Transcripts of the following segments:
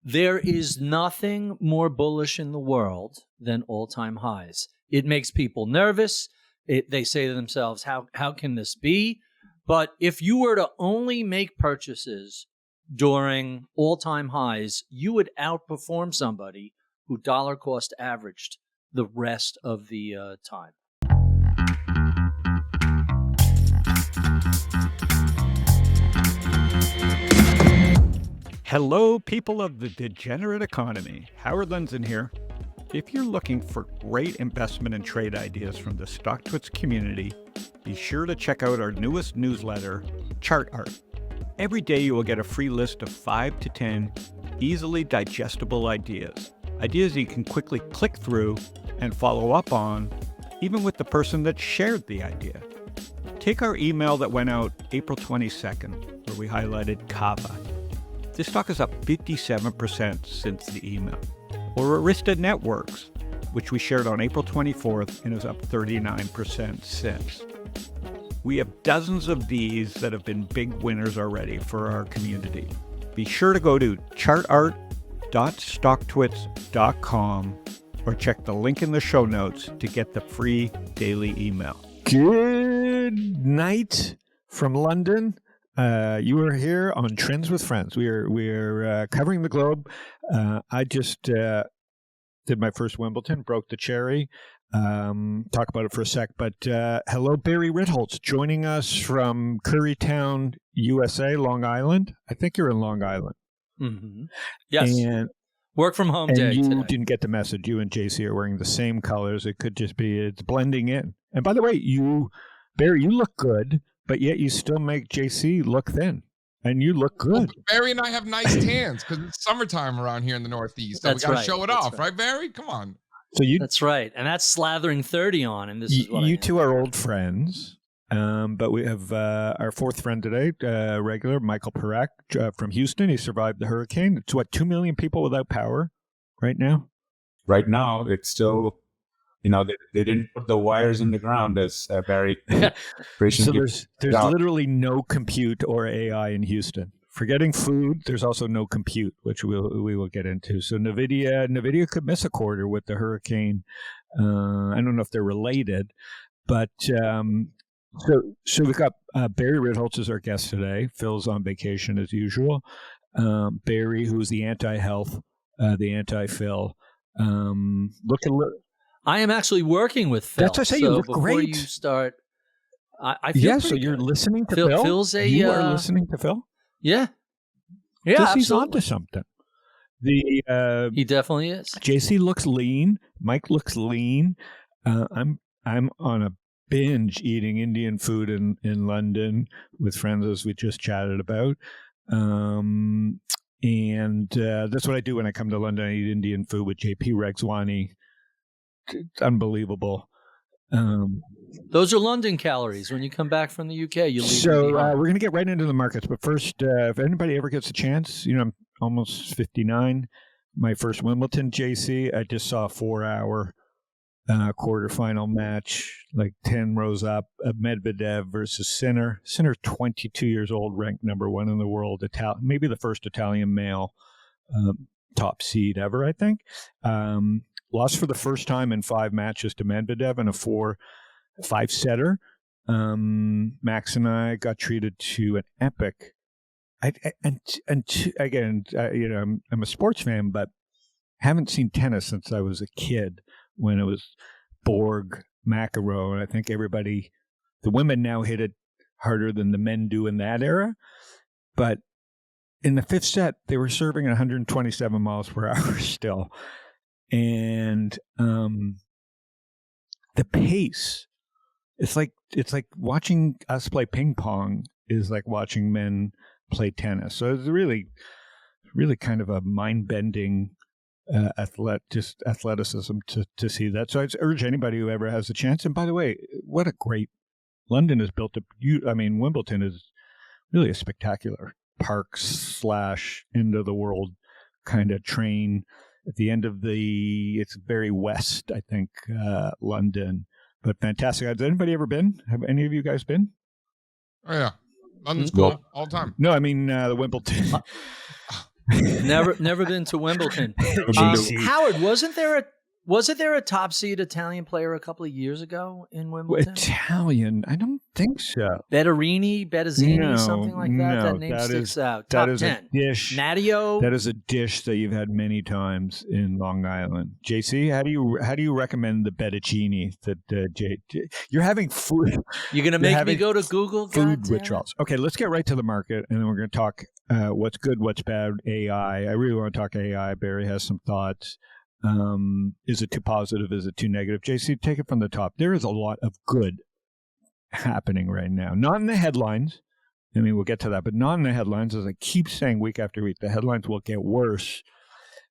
There is nothing more bullish in the world than all-time highs. It makes people nervous. They say to themselves, how can this be? But if you were to only make purchases during all-time highs, you would outperform somebody who dollar cost averaged the rest of the time. Hello, people of the degenerate economy. Howard Lindzen here. If you're looking for great investment and trade ideas from the StockTwits community, be sure to check out our newest newsletter, Chart Art. Every day you will get a free list of 5 to 10 easily digestible ideas you can quickly click through and follow up on, even with the person that shared the idea. Take our email that went out April 22nd, where we highlighted Kava. This stock is up 57% since the email. Or Arista Networks, which we shared on April 24th and is up 39% since. We have dozens of these that have been big winners already for our community. Be sure to go to chartart.stocktwits.com or check the link in the show notes to get the free daily email. Good night from London. You are here on Trends with Friends. We're covering the globe. I just did my first Wimbledon, broke the cherry. Talk about it for a sec. But hello, Barry Ritholtz, joining us from Currytown, USA, Long Island. I think you're in Long Island. Mm-hmm. Yes. And work from home day you today. Didn't get the message. You and JC are wearing the same colors. It could just be it's blending in. And by the way, Barry, you look good. But yet you still make JC look thin. And you look good. Well, Barry and I have nice tans because it's summertime around here in the Northeast. So we got to show it off, right, Barry? Come on. That's right. And that's slathering 30 on. And this is what you two are old friends. But we have our fourth friend today, regular Michael Parekh from Houston. He survived the hurricane. It's 2 million people without power right now? Right now, it's still... they didn't put the wires in the ground as Barry. So there's literally no compute or AI in Houston. Forgetting food, there's also no compute, which we will get into. So NVIDIA could miss a quarter with the hurricane. I don't know if they're related, but so we've got Barry Ritholtz as our guest today. Phil's on vacation as usual. Barry, who's the anti-health, the anti-Phil. I am actually working with Phil. That's what I say. You look before great. You start, I feel so you're good. listening to Phil? Phil's you are listening to Phil? Yeah. Yeah, he's onto something. He definitely is. JC looks lean. Mike looks lean. I'm on a binge eating Indian food in London with friends, as we just chatted about. And that's what I do when I come to London. I eat Indian food with JP Regswani. It's unbelievable. Those are London calories. When you come back from the UK, you leave. So we're going to get right into the markets. But first, if anybody ever gets a chance, I'm almost 59. My first Wimbledon, JC, I just saw a 4-hour quarterfinal match, like 10 rows up, Medvedev versus Sinner. Sinner, 22 years old, ranked number 1 in the world, maybe the first Italian male top seed ever, I think. Lost for the first time in 5 matches to Medvedev in a 5-setter. Max and I got treated to an epic. I'm a sports fan, but haven't seen tennis since I was a kid when it was Borg, McEnroe, and I think the women now hit it harder than the men do in that era. But in the 5th set, they were serving at 127 miles per hour still. And the pace, it's like watching us play ping pong is like watching men play tennis. So it's really, really kind of a mind-bending athleticism to see that. So I'd urge anybody who ever has the chance. And by the way, what a great London is built up. Wimbledon is really a spectacular park / end of the world kind of train. At the end of it's very west, I think, London. But fantastic. Has anybody ever been? Have any of you guys been? Oh, yeah. London's cool all the time. No, I mean the Wimbledon. Never been to Wimbledon. Howard, wasn't there a top seed Italian player a couple of years ago in Wimbledon? Italian? I don't think so. Bettazzini, something like that. That name sticks out. Top 10. A dish. Nadio. That is a dish that you've had many times in Long Island. JC, how do you recommend the bettazzini? You're having food. You're gonna make me go to Google. Food withdrawals. Okay, let's get right to the market, and then we're going to talk what's good, what's bad. AI. I really want to talk AI. Barry has some thoughts. Is it too positive? Is it too negative? JC, take it from the top. There is a lot of good happening right now. Not in the headlines. I mean, we'll get to that, but not in the headlines. As I keep saying week after week, the headlines will get worse.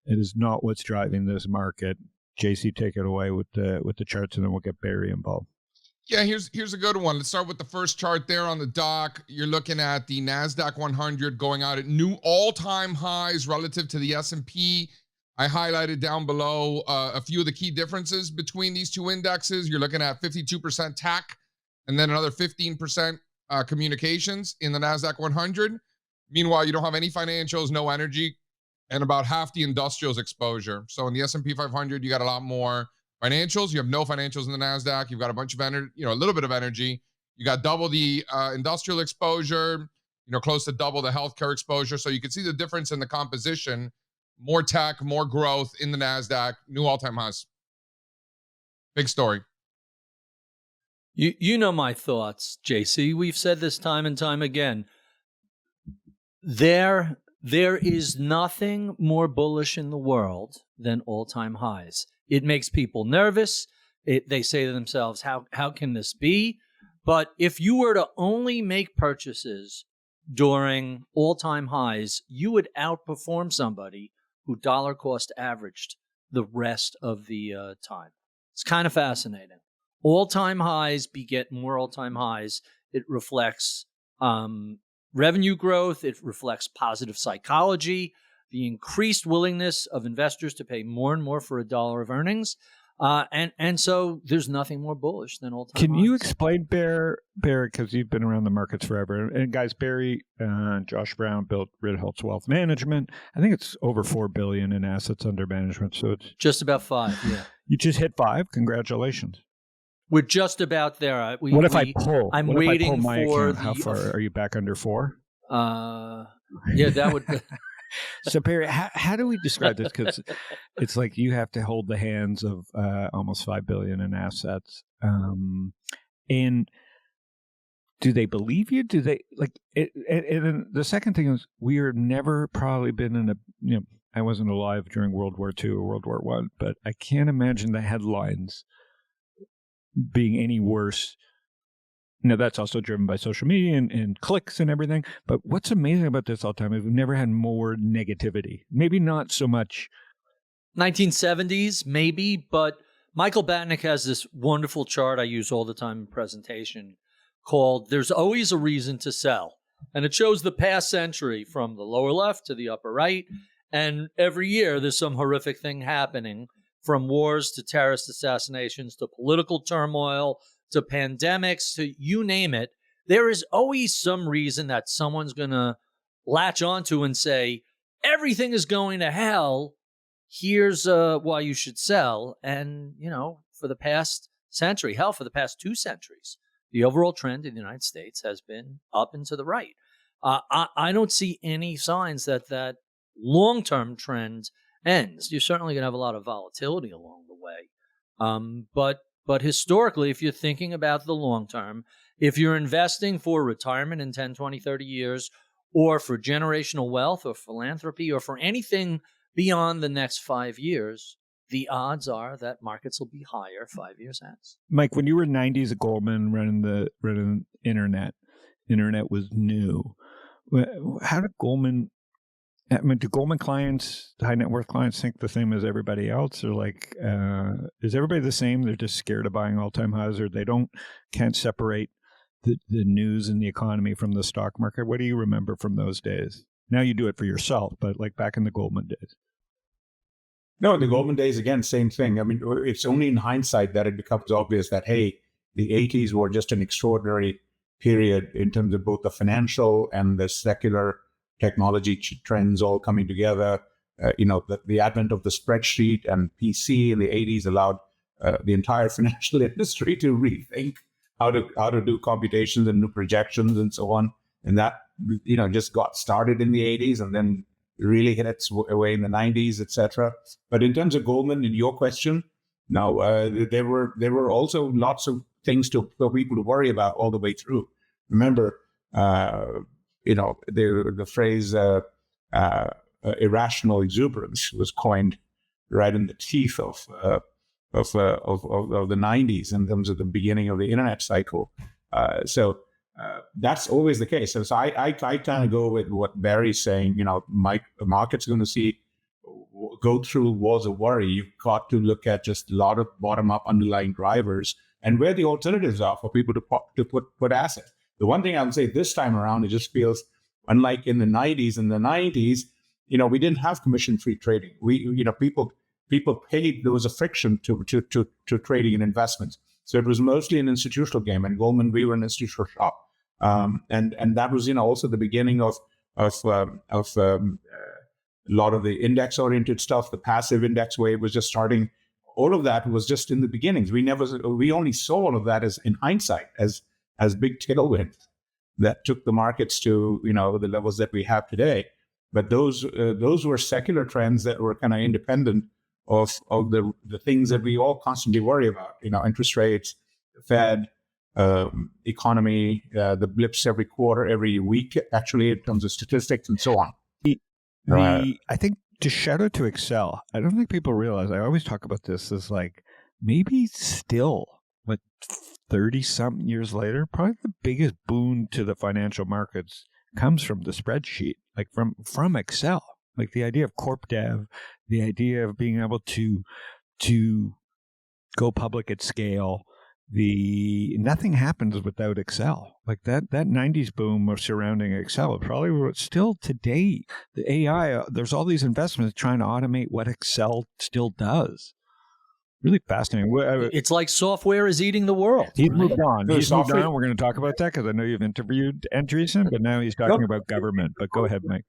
It is not what's driving this market. JC, take it away with the charts, and then we'll get Barry involved. Yeah, here's a good one. Let's start with the first chart there on the dock. You're looking at the NASDAQ 100 going out at new all-time highs relative to the S&P. I highlighted down below a few of the key differences between these two indexes. You're looking at 52% tech and then another 15% communications in the NASDAQ 100. Meanwhile, you don't have any financials, no energy, and about half the industrials exposure. So in the S&P 500, you got a lot more financials. You have no financials in the NASDAQ. You've got a bunch of energy, a little bit of energy. You got double the industrial exposure, close to double the healthcare exposure. So you can see the difference in the composition. More tech, more growth in the NASDAQ, new all-time highs. Big story. You know my thoughts, JC. We've said this time and time again. There is nothing more bullish in the world than all-time highs. It makes people nervous. They say to themselves, how can this be? But if you were to only make purchases during all-time highs, you would outperform somebody who dollar cost averaged the rest of the time. It's kind of fascinating. All-time highs beget more all-time highs. It reflects revenue growth. It reflects positive psychology, the increased willingness of investors to pay more and more for a dollar of earnings. And so there's nothing more bullish than all-time highs. Can you explain, Barry, because you've been around the markets forever. And guys, Barry, Josh Brown built Ritholtz Wealth Management. I think it's over $4 billion in assets under management. So it's just about 5, yeah. You just hit 5. Congratulations. We're just about there. What if I pull? I'm what waiting if I pull my for account? How far are you back under 4? Yeah, that would be. So, Barry, how do we describe this? Because it's like you have to hold the hands of almost $5 billion in assets. And do they believe you? Do they like it? And then the second thing is, we are never probably been in a. I wasn't alive during World War II or World War I, but I can't imagine the headlines being any worse. That's also driven by social media and clicks and everything. But what's amazing about this all the time is we've never had more negativity. Maybe not so much 1970s, maybe, but Michael Batnick has this wonderful chart I use all the time in presentation called There's Always a Reason to Sell. And it shows the past century from the lower left to the upper right. And every year there's some horrific thing happening, from wars to terrorist assassinations to political turmoil to pandemics, to you name it. There is always some reason that someone's going to latch onto and say, everything is going to hell. Here's why you should sell. And, for the past century, for the past 2 centuries, the overall trend in the United States has been up and to the right. I don't see any signs that long-term trend ends. You're certainly going to have a lot of volatility along the way. But historically, if you're thinking about the long term, if you're investing for retirement in 10, 20, 30 years, or for generational wealth or philanthropy or for anything beyond the next 5 years, the odds are that markets will be higher 5 years hence. Mike, when you were 90s at Goldman running the internet was new. How did Goldman... do Goldman clients, high net worth clients, think the same as everybody else? Or is everybody the same? They're just scared of buying all-time highs, or they can't separate the news and the economy from the stock market? What do you remember from those days? Now you do it for yourself, but like back in the Goldman days. No, the Goldman days, again, same thing. I mean, it's only in hindsight that it becomes obvious that, hey, the 80s were just an extraordinary period in terms of both the financial and the secular technology trends all coming together. The advent of the spreadsheet and PC in the 80s allowed the entire financial industry to rethink how to do computations and new projections and so on. And that, just got started in the 80s and then really hit its way in the 90s, etc. But in terms of Goldman, in your question, no, there were also lots of things for people to worry about all the way through. Remember, the phrase irrational exuberance was coined right in the teeth of the 90s in terms of the beginning of the internet cycle. So that's always the case. And so I kind of go with what Barry's saying. The market's going to go through walls of worry. You've got to look at just a lot of bottom-up underlying drivers and where the alternatives are for people to put assets. The one thing I would say this time around, it just feels unlike in the 90s and the 90s. We didn't have commission-free trading. People paid. There was a friction to trading and investments. So it was mostly an institutional game. And Goldman, we were an institutional shop, and that was also the beginning of a lot of the index-oriented stuff. The passive index wave was just starting. All of that was just in the beginnings. We only saw all of that as in hindsight as big tailwinds that took the markets to the levels that we have today. But those were secular trends that were kind of independent of the things that we all constantly worry about. Interest rates, the Fed, economy, the blips every quarter, every week, actually, in terms of statistics and so on. I think to shout out to Excel, I don't think people realize, I always talk about this as like maybe still, 30-something years later, probably the biggest boon to the financial markets comes from the spreadsheet, like from Excel. Like the idea of corp dev, the idea of being able to go public at scale. Nothing happens without Excel. Like that 90s boom of surrounding Excel, probably still today, the AI, there's all these investments trying to automate what Excel still does. Really fascinating. It's like software is eating the world. He's right? moved on. No, He's moved software- on. We're going to talk about that because I know you've interviewed Andreessen, but now he's talking about government. But go ahead, Mike.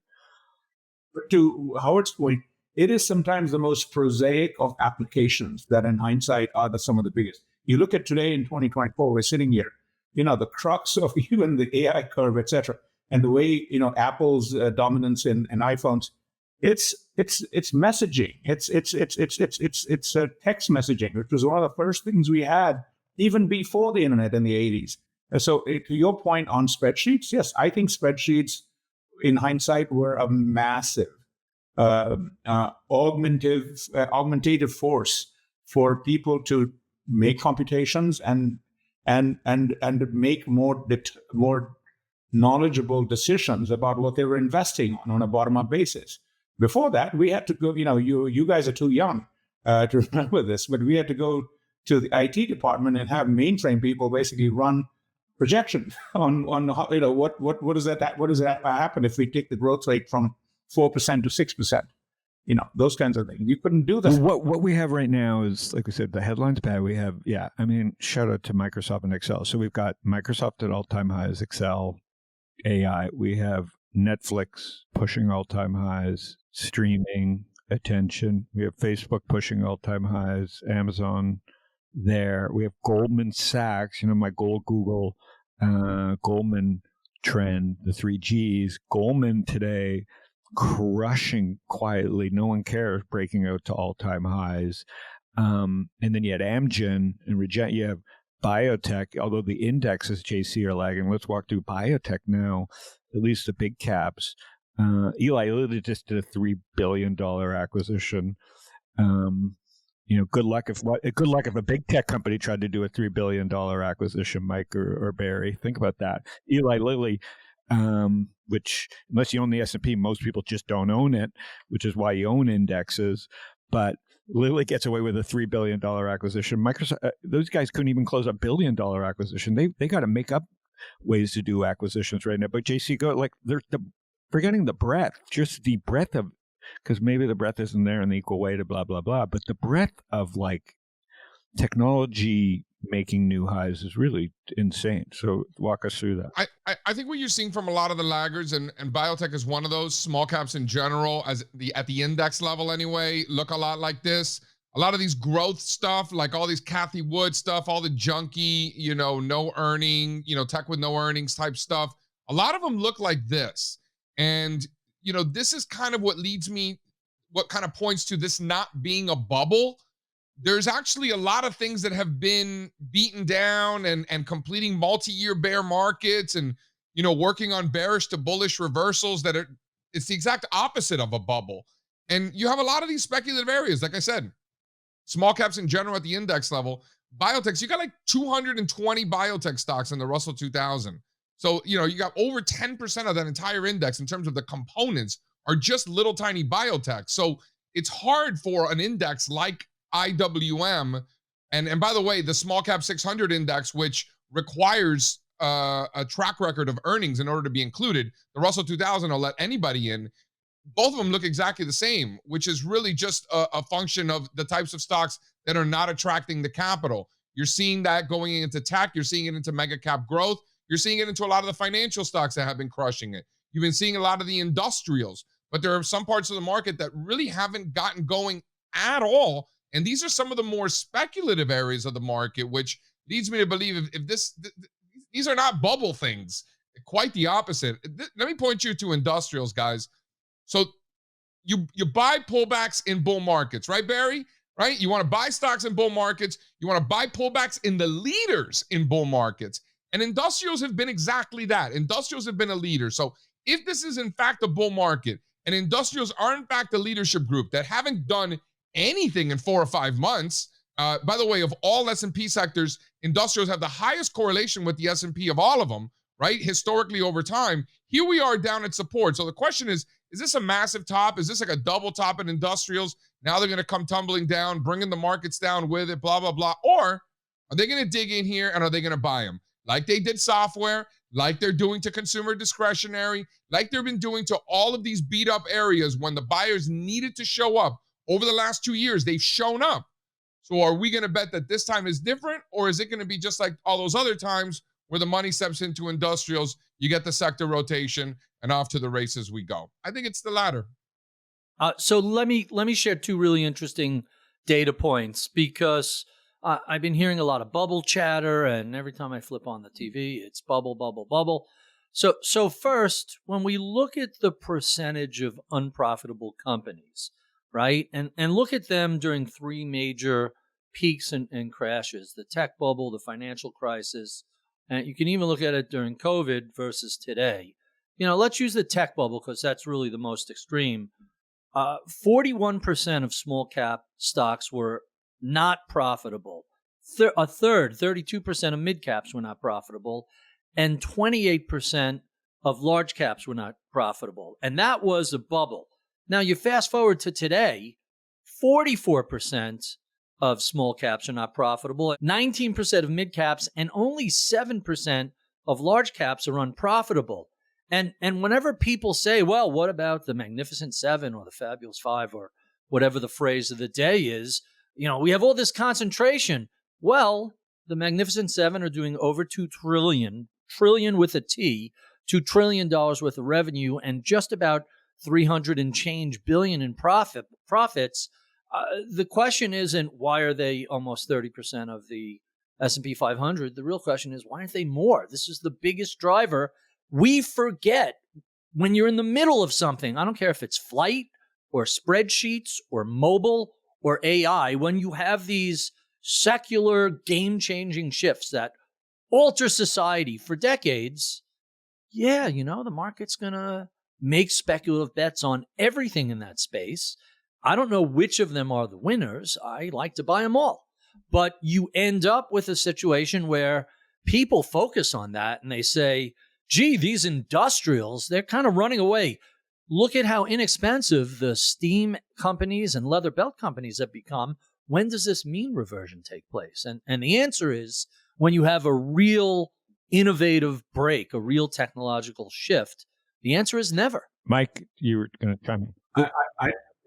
But to Howard's point, it is sometimes the most prosaic of applications that in hindsight are some of the biggest. You look at today in 2024, we're sitting here, the crux of even the AI curve, et cetera, and the way, Apple's dominance in iPhones, it's messaging. It's text messaging, which was one of the first things we had even before the internet in the 80s. And so to your point on spreadsheets, yes, I think spreadsheets in hindsight were a massive augmentative force for people to make computations and make more knowledgeable decisions about what they were investing on a bottom-up basis. Before that, we had to go, you guys are too young to remember this, but we had to go to the IT department and have mainframe people basically run projection on how, what does that happen if we take the growth rate from 4% to 6%? Those kinds of things. You couldn't do that. What we have right now is, like we said, the headline's bad. We have, shout out to Microsoft and Excel. So we've got Microsoft at all-time highs, Excel, AI. We have Netflix pushing all-time highs, streaming, attention. We have Facebook pushing all-time highs, Amazon there. We have Goldman Sachs, my Google, Goldman trend, the 3Gs. Goldman today crushing quietly. No one cares, breaking out to all-time highs. And then you had Amgen and Regen. You have Biotech, although the indexes, JC, are lagging. Let's walk through Biotech now, at least the big caps. Eli Lilly just did a $3 billion acquisition. Good luck if a big tech company tried to do a $3 billion acquisition, Mike or Barry. Think about that. Eli Lilly, which unless you own the S&P, most people just don't own it, which is why you own indexes. But Lilly gets away with a $3 billion acquisition. Microsoft, those guys couldn't even close a $1 billion acquisition. They got to make up ways to do acquisitions right now. But JC, they're forgetting the breadth, just the breadth of, because maybe the breadth isn't there in the equal way to blah, blah, blah. But the breadth of technology making new highs is really insane. So walk us through that. I think what you're seeing from a lot of the laggards, and biotech is one of those, small caps in general, at the index level anyway, look a lot like this. A lot of these growth stuff, like all these Cathie Wood stuff, all the junky, no earning, tech with no earnings type stuff. A lot of them look like this. And, this is kind of what kind of points to this not being a bubble. There's actually a lot of things that have been beaten down and completing multi-year bear markets and, working on bearish to bullish reversals it's the exact opposite of a bubble. And you have a lot of these speculative areas, like I said, small caps in general at the index level. Biotechs, you got like 220 biotech stocks in the Russell 2000. So, you got over 10% of that entire index in terms of the components are just little tiny biotech. So it's hard for an index like IWM, and by the way, the small cap 600 index, which requires a track record of earnings in order to be included. The Russell 2000 will let anybody in. Both of them look exactly the same, which is really just a function of the types of stocks that are not attracting the capital. You're seeing that going into tech. You're seeing it into mega cap growth. You're seeing it into a lot of the financial stocks that have been crushing it. You've been seeing a lot of the industrials, but there are some parts of the market that really haven't gotten going at all. And these are some of the more speculative areas of the market, which leads me to believe these are not bubble things, quite the opposite. Let me point you to industrials, guys. So you buy pullbacks in bull markets, right, Barry? Right? You want to buy stocks in bull markets. You want to buy pullbacks in the leaders in bull markets. And industrials have been exactly that. Industrials have been a leader. So if this is in fact a bull market and industrials are in fact a leadership group that haven't done anything in 4 or 5 months, by the way, of all S&P sectors, industrials have the highest correlation with the S&P of all of them, right? Historically over time, here we are down at support. So the question is this a massive top? Is this like a double top in industrials? Now they're going to come tumbling down, bringing the markets down with it, blah, blah, blah. Or are they going to dig in here and are they going to buy them? Like they did software, like they're doing to consumer discretionary, like they've been doing to all of these beat up areas when the buyers needed to show up. Over the last 2 years, they've shown up. So are we going to bet that this time is different, or is it going to be just like all those other times where the money steps into industrials, you get the sector rotation, and off to the races we go? I think it's the latter. So let me share 2 really interesting data points, because I've been hearing a lot of bubble chatter, and every time I flip on the TV, it's bubble, bubble, bubble. So first, when we look at the percentage of unprofitable companies, right, and look at them during 3 major peaks and crashes, the tech bubble, the financial crisis, and you can even look at it during COVID versus today. Let's use the tech bubble because that's really the most extreme. 41% of small cap stocks were not profitable. A third, 32% of mid caps were not profitable, and 28% of large caps were not profitable. And that was a bubble. Now you fast forward to today, 44% of small caps are not profitable, 19% of mid caps, and only 7% of large caps are unprofitable. And whenever people say, well, what about the Magnificent Seven or the Fabulous Five or whatever the phrase of the day is, we have all this concentration. Well, the Magnificent Seven are doing over $2 trillion with a T, $2 trillion worth of revenue, and just about 300 and change billion in profits. The question isn't why are they almost 30% of the S&P 500. The real question is why aren't they more? This is the biggest driver. We forget when you're in the middle of something. I don't care if it's flight or spreadsheets or mobile or AI. When you have these secular game-changing shifts that alter society for decades, the market's going to make speculative bets on everything in that space. I don't know which of them are the winners. I like to buy them all. But you end up with a situation where people focus on that and they say, gee, these industrials, they're kind of running away. Look at how inexpensive the steam companies and leather belt companies have become. When does this mean reversion take place? And the answer is when you have a real innovative break, a real technological shift. The answer is never. Mike, you were going to chime in.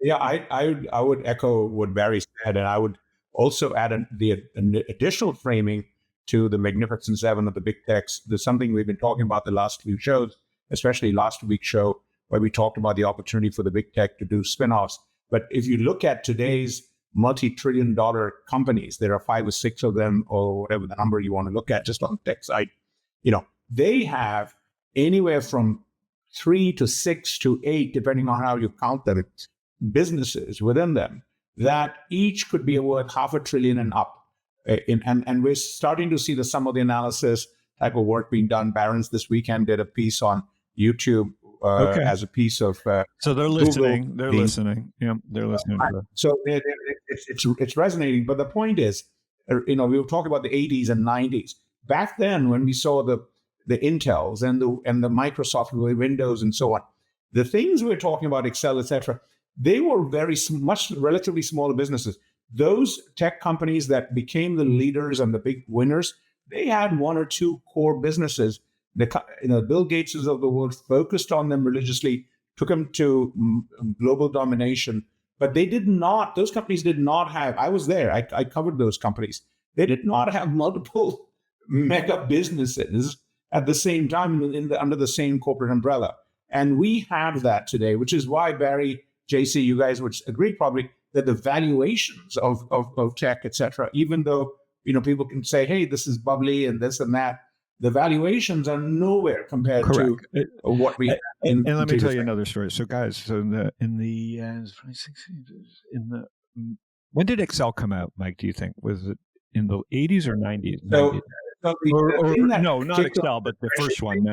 I would echo what Barry said, and I would also add an additional framing to the Magnificent Seven of the big techs. There's something we've been talking about the last few shows, especially last week's show, where we talked about the opportunity for the big tech to do spin-offs. But if you look at today's multi-trillion-dollar companies, there are 5 or 6 of them, or whatever the number you want to look at, just on the tech side. They have anywhere from 3 to 6 to 8, depending on how you count them, businesses within them that each could be worth $500 billion and up. And we're starting to see some of the analysis type of work being done. Barron's this weekend did a piece on YouTube as a piece of. So they're listening. They're listening. Yeah, they're listening. So it's resonating. But the point is, we were talking about the 80s and 90s. Back then, when we saw the Intels and the Microsoft Windows and so on, the things we're talking about, Excel, etc., they were relatively smaller businesses. Those tech companies that became the leaders and the big winners, they had 1 or 2 core businesses. Bill Gateses of the world focused on them religiously, took them to global domination. But those companies did not have, I was there, I covered those companies. They did not have multiple mega businesses at the same time under the same corporate umbrella. And we have that today, which is why, Barry, JC, you guys would agree probably that the valuations of tech, et cetera, even though people can say, hey, this is bubbly and this and that, the valuations are nowhere compared to what we have. And let me tell you another story. So, guys, when did Excel come out, Mike? Do you think was it in the 80s or 90s? No, not Excel, but the first one,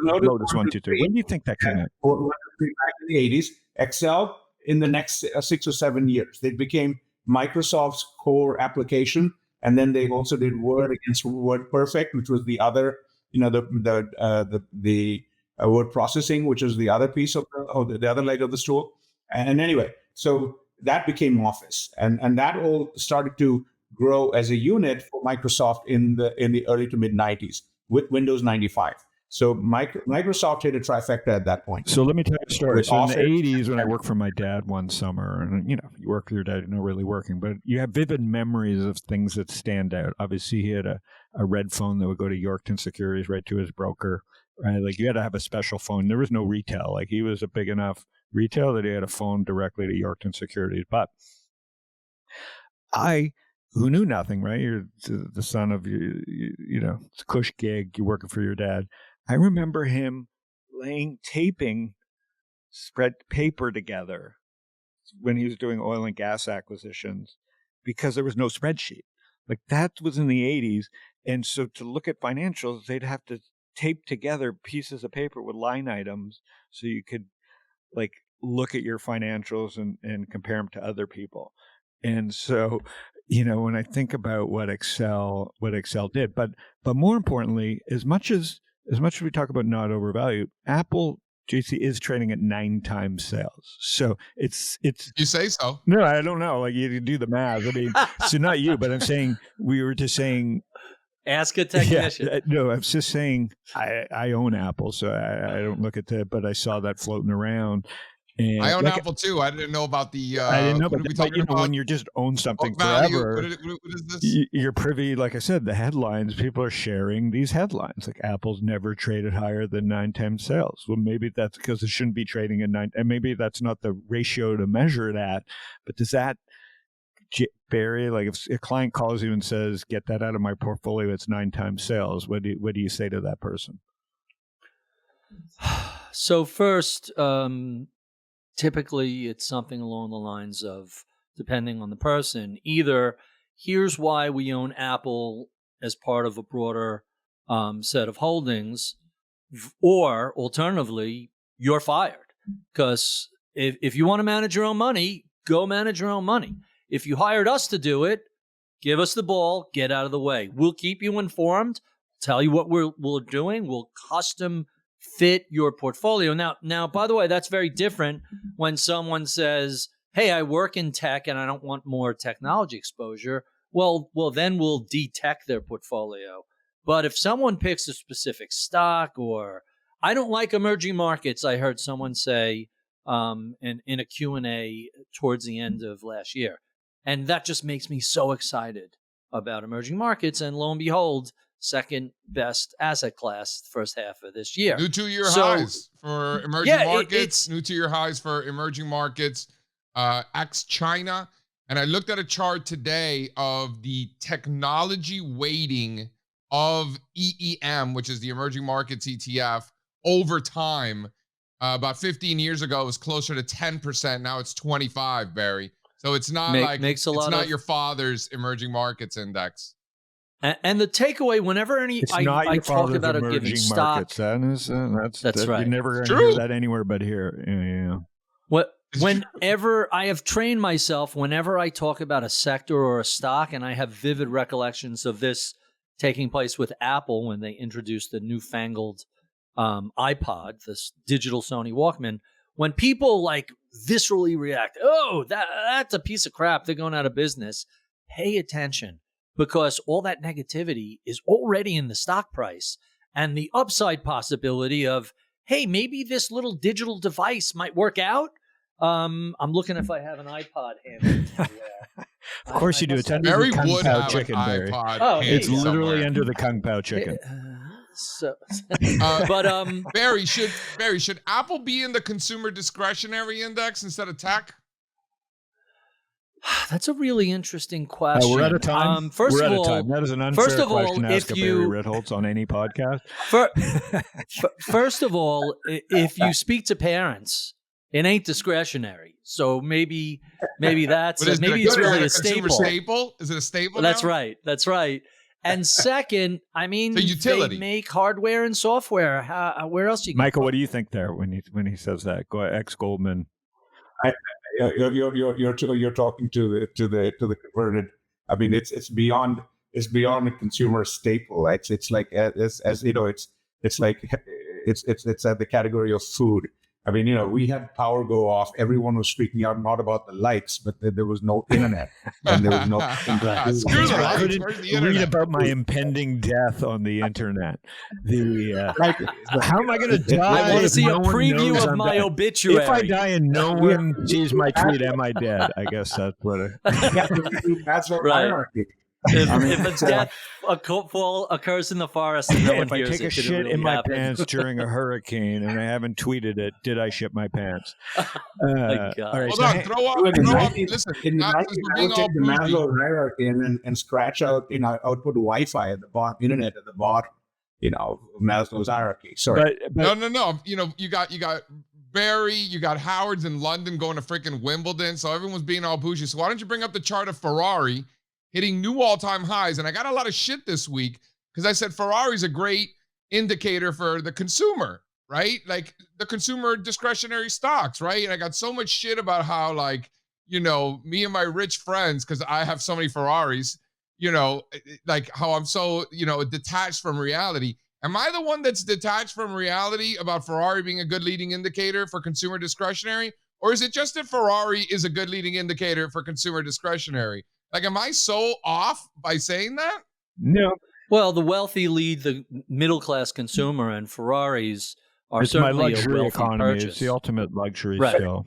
Lotus 1-2-3. When do you think that came out? Back in the 80s. Excel in the next 6 or 7 years. They became Microsoft's core application, and then they also did Word against WordPerfect, which was the other, the word processing, which is the other piece of the other leg of the stool. And anyway, so that became Office, and that all started to grow as a unit for Microsoft in the early to mid 90s with Windows 95. So Microsoft hit a trifecta at that point. So let me tell you a story. So in the 80s, when I worked for my dad one summer, and you work with your dad, you're not really working, but you have vivid memories of things that stand out. Obviously, he had a red phone that would go to Yorkton Securities right to his broker. Right, like you had to have a special phone. There was no retail. Like he was a big enough retail that he had a phone directly to Yorkton Securities. But who knew nothing, right? You're the son of it's a cush gig. You're working for your dad. I remember him taping spread paper together when he was doing oil and gas acquisitions because there was no spreadsheet. Like that was in the 80s. And so to look at financials, they'd have to tape together pieces of paper with line items so you could like look at your financials and compare them to other people. And so, when I think about what Excel did, but more importantly, as much as we talk about not overvalued, Apple, JC, is trading at 9 times sales. So it's. You say so? No, I don't know. Like you do the math. I mean, so not you, but I'm saying we were just saying. Ask a technician. Yeah, no, I'm just saying I own Apple, so I don't look at that, but I saw that floating around. And I own Apple too. I didn't know about the. I didn't know, but when you just own something forever, what is this? You're privy. Like I said, the headlines. People are sharing these headlines. Like Apple's never traded higher than 9 times sales. Well, maybe that's because it shouldn't be trading at 9, and maybe that's not the ratio to measure it at. But does that, Barry? Like if a client calls you and says, "Get that out of my portfolio," it's 9 times sales. What do you say to that person? So first. Typically, it's something along the lines of, depending on the person, either here's why we own Apple as part of a broader set of holdings, or alternatively, you're fired. Because if you want to manage your own money, go manage your own money. If you hired us to do it, give us the ball, get out of the way. We'll keep you informed, tell you what we're doing, we'll custom fit your portfolio. Now, by the way, that's very different when someone says, hey, I work in tech and I don't want more technology exposure. Well, then we'll detect their portfolio. But if someone picks a specific stock, or I don't like emerging markets, I heard someone say in a Q&A towards the end of last year. And that just makes me so excited about emerging markets. And lo and behold, second best asset class first half of this year. New 2-year highs for emerging markets. New 2-year highs for emerging markets, ex-China. And I looked at a chart today of the technology weighting of EEM, which is the emerging markets ETF, over time. About 15 years ago, it was closer to 10%. Now it's 25, Barry. So it's not it's not your father's emerging markets index. And the takeaway, whenever I talk about a given stock, that's right. You're never going to hear that anywhere but here. Yeah. Whenever I have trained myself, whenever I talk about a sector or a stock, and I have vivid recollections of this taking place with Apple when they introduced the newfangled iPod, this digital Sony Walkman, when people like viscerally react, oh, that's a piece of crap, they're going out of business, pay attention, because all that negativity is already in the stock price. And the upside possibility of, hey, maybe this little digital device might work out. I'm looking if I have an iPod handy. Of course you do. It's under the Kung Pao chicken, Barry. It's literally under the Kung Pao chicken. Barry, should Apple be in the consumer discretionary index instead of tech? That's a really interesting question. We're out of time. First of all, that is an unfair question to ask Barry Ritholtz on any podcast. First of all, if you speak to parents, it ain't discretionary. So maybe that's maybe it's really a staple. Is it a staple? That's right. That's right. And second, I mean, they make hardware and software. Where else you? Michael, what do you think there when he says that? Go ex Goldman. You're talking to the converted. I mean, it's beyond a consumer staple. It's like as you know, it's like it's at the category of food. I mean, we had power go off. Everyone was freaking out, not about the lights, but there was no internet. And there was no I couldn't read about my impending death on the internet. How am I going to die? I want to see a preview of my obituary. If I die and no one sees my tweet, am I dead? I guess that's what that's what right. hierarchy. If a death occurs in the forest, and no one if I take a shit really in my happen. pants during a hurricane and I haven't tweeted it, did I shit my pants? My God. All right, hold on, throw up. Listen, I would take the Maslow hierarchy and scratch out, output Wi-Fi at the bottom, internet at the bottom, Maslow's hierarchy. Sorry, but no. You got Barry, you got Howard's in London going to freaking Wimbledon, so everyone's being all bougie. So why don't you bring up the chart of Ferrari hitting new all-time highs? And I got a lot of shit this week because I said Ferrari's a great indicator for the consumer, right? Like the consumer discretionary stocks, right? And I got so much shit about how me and my rich friends, because I have so many Ferraris, like how I'm so, detached from reality. Am I the one that's detached from reality about Ferrari being a good leading indicator for consumer discretionary? Or is it just that Ferrari is a good leading indicator for consumer discretionary? Like, am I so off by saying that? No. Well, the wealthy lead the middle-class consumer, and Ferraris are certainly a wealthy economy. purchase. It's the ultimate luxury still.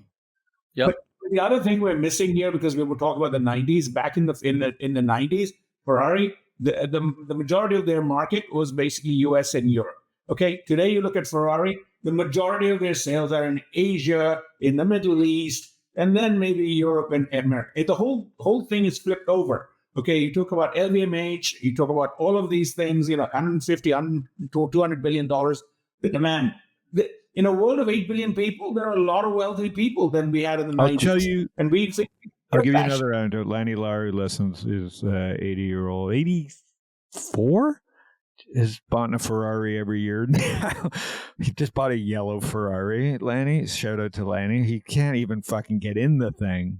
Yep. But the other thing we're missing here, because we were talking about the 90s, back in the 90s, Ferrari, the majority of their market was basically US and Europe. Okay, today you look at Ferrari, the majority of their sales are in Asia, in the Middle East, and then maybe Europe and America. The whole thing is flipped over. Okay, you talk about LVMH, you talk about all of these things, $150, $200 billion, the demand. In a world of 8 billion people, there are a lot of wealthy people than we had in the 90s. I'll tell you, and I'll give you another anecdote. Lanny Lowry listens, is 80-year-old, 84? Has bought a Ferrari every year now. He just bought a yellow Ferrari. Lanny, shout out to Lanny. He can't even fucking get in the thing.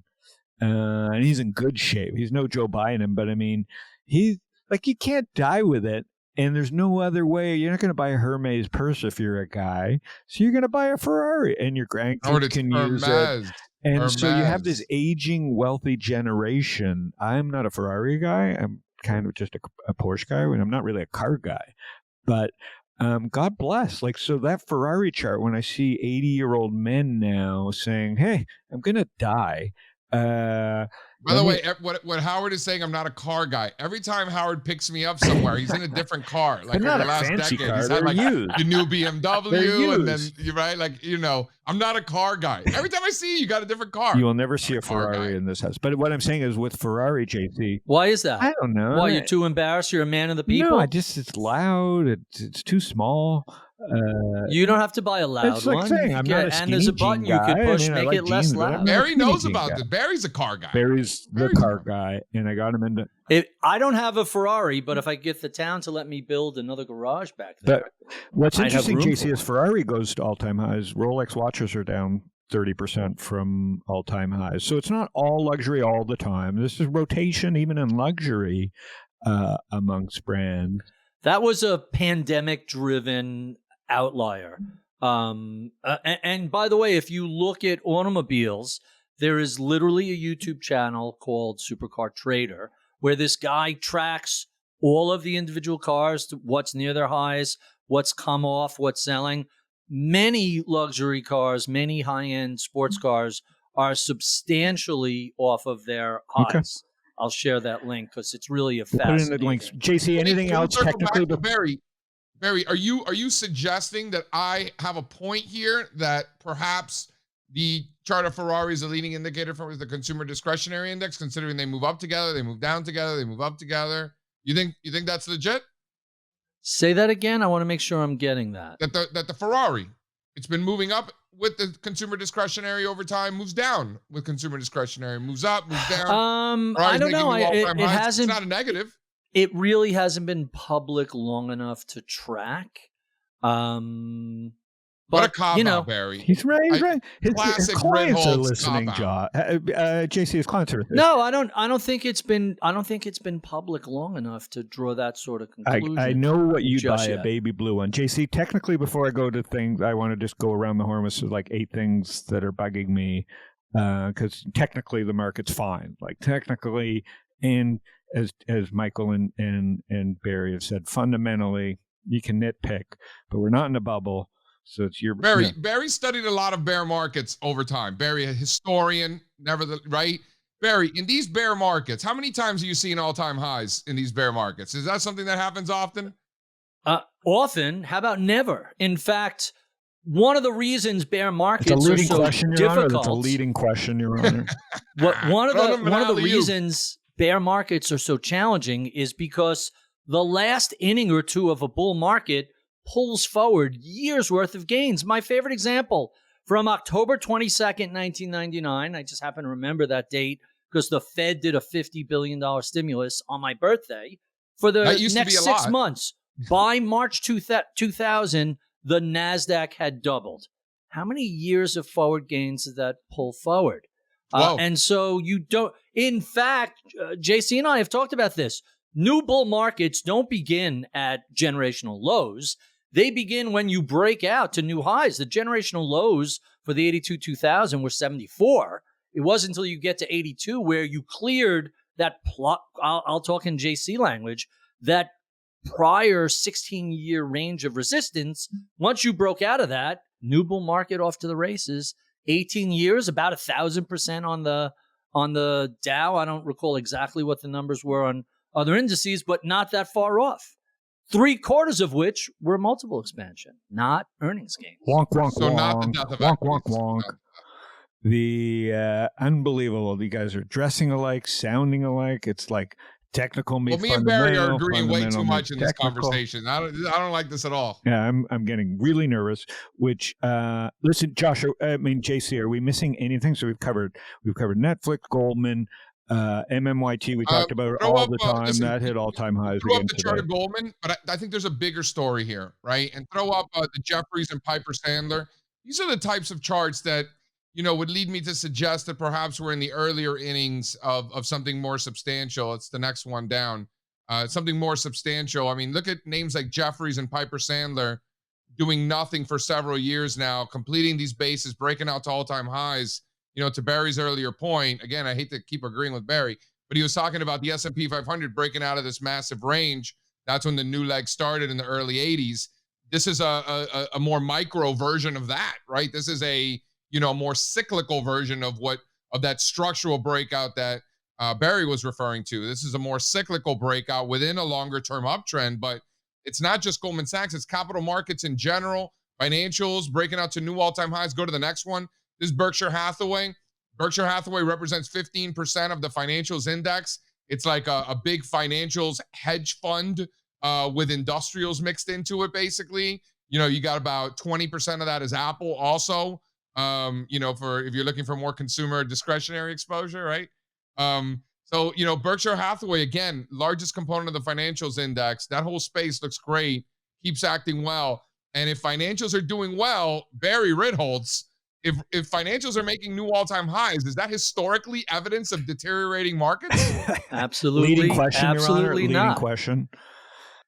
And he's in good shape. He's no Joe Biden, but I mean, he's like, you can't die with it. And there's no other way. You're not going to buy a Hermes purse if you're a guy. So you're going to buy a Ferrari and your grandkids can use it. And so you have this aging, wealthy generation. I'm not a Ferrari guy. I'm kind of just a Porsche guy, and I'm not really a car guy. But God bless. Like, so that Ferrari chart, when I see 80-year-old men now saying, hey, I'm going to die. But By the way, what Howard is saying, I'm not a car guy. Every time Howard picks me up somewhere, he's in a different car. Like not over a the last fancy decade, car, he's had they're like used. the new They're BMW, and then used. you're right, like I'm not a car guy. Every time I see you, you got a different car. You will never see a car Ferrari guy. in this house. But what I'm saying is, with Ferrari, JC, Why is that? I don't know. Why, you're too embarrassed? You're a man of the people? No, it's loud. It's too small. You don't have to buy a loud It's like one. saying I'm not a and skinny there's a jean button you could guy. push, I mean, I make like it less jeans, but I'm loud. not- Barry skinny knows jean about guy. this. Barry's a car guy. Barry's the Barry's car a- guy, and I got him into. I don't have a Ferrari, but if I get the town to let me build another garage back there, But what's I'd have interesting, room JC, for is Ferrari goes to all-time highs. Rolex watches are down 30% from all-time highs. So it's not all luxury all the time. This is rotation, even in luxury, amongst brands. that was a pandemic-driven outlier. And by the way, if you look at automobiles, there is literally a YouTube channel called Supercar Trader where this guy tracks all of the individual cars, to what's near their highs, what's come off, what's selling. Many luxury cars, many high-end sports cars are substantially off of their highs. Okay. I'll share that link because it's really a We'll put it in the fascinating. links. JC, anything Can we else circle technically? back to Barry, are you suggesting that I have a point here that perhaps the chart of Ferrari is a leading indicator for the consumer discretionary index, considering they move up together, they move down together, they move up together? You think that's legit? Say that again. I want to make sure I'm getting that. That the Ferrari, it's been moving up with the consumer discretionary over time, moves down with consumer discretionary, moves up, moves down. I Ferrari's don't know. making new all-time It highs. hasn't. It's not a negative. It really hasn't been public long enough to track. What a But cop you know, out, Barry. He's right. He's right. His classic clients are Ritholtz listening, cop-out. JC, his clients are listening. no, I don't think it's been. I don't think it's been public long enough to draw that sort of conclusion. I know what you'd just buy, yet. a baby blue one. JC, technically, before I go to things, I want to just go around the horn with like 8 things that are bugging me. Because technically, the market's fine. Like, technically, and as Michael and Barry have said, fundamentally, you can nitpick, but we're not in a bubble. So it's your Barry. you know. Barry studied a lot of bear markets over time. Barry, a historian, right? Barry, in these bear markets, how many times are you seeing all-time highs in these bear markets? Is that something that happens often? Often. How about never? In fact, one of the reasons bear It's a markets are leading so question, Your Honor. difficult. That's a leading question, Your Honor. One of Throw them an the alley-oop. reasons bear markets are so challenging is because the last inning or two of a bull market pulls forward years worth of gains. My favorite example from October 22nd, 1999. I just happen to remember that date because the Fed did a $50 billion stimulus on my birthday for the That used to be next a 6 lot. months. By March 2000, the NASDAQ had doubled. How many years of forward gains did that pull forward? Whoa. And so you don't, in fact, JC and I have talked about this. New bull markets don't begin at generational lows. They begin when you break out to new highs. The generational lows for the 82-2000 were 74. It wasn't until you get to 82 where you cleared that plot. I'll talk in JC language, that prior 16-year range of resistance. Once you broke out of that, new bull market off to the races. 18 years, about 1,000% on the Dow. I don't recall exactly what the numbers were on other indices, but not that far off. 3/4 of which were multiple expansion, not earnings gains. Wonk, wonk, So wonk. not the death of wonk, equities. wonk, wonk. The unbelievable. You guys are dressing alike, sounding alike. It's like technical meets Well, me and Barry are fundamental, agreeing way too fundamental much meets in this technical. conversation. I don't like this at all. Yeah, I'm getting really nervous. Which listen, Josh, JC, are we missing anything? So we've covered Netflix, Goldman, MMYT. We talked about it throw all up, the time. listen, That hit all-time highs Throw again up the chart today. of Goldman, but I think there's a bigger story here, right? And throw up the Jeffries and Piper Sandler. These are the types of charts that, would lead me to suggest that perhaps we're in the earlier innings of something more substantial. It's the next one down. Something more substantial. I mean, look at names like Jeffries and Piper Sandler doing nothing for several years now, completing these bases, breaking out to all-time highs. To Barry's earlier point, again, I hate to keep agreeing with Barry, but he was talking about the S&P 500 breaking out of this massive range. That's when the new leg started in the early 80s. This is a more micro version of that, right? This is a more cyclical version of that structural breakout that Barry was referring to. This is a more cyclical breakout within a longer term uptrend, but it's not just Goldman Sachs, it's capital markets in general, financials breaking out to new all-time highs. Go to the next one. This is Berkshire Hathaway. Berkshire Hathaway represents 15% of the financials index. It's like a big financials hedge fund with industrials mixed into it, basically. You got about 20% of that is Apple also, for if you're looking for more consumer discretionary exposure, right? So, Berkshire Hathaway, again, largest component of the financials index. That whole space looks great, keeps acting well. And if financials are doing well, Barry Ritholtz, if financials are making new all-time highs, is that historically evidence of deteriorating markets? Absolutely. Leading question, absolutely Your Honor. Leading not. question.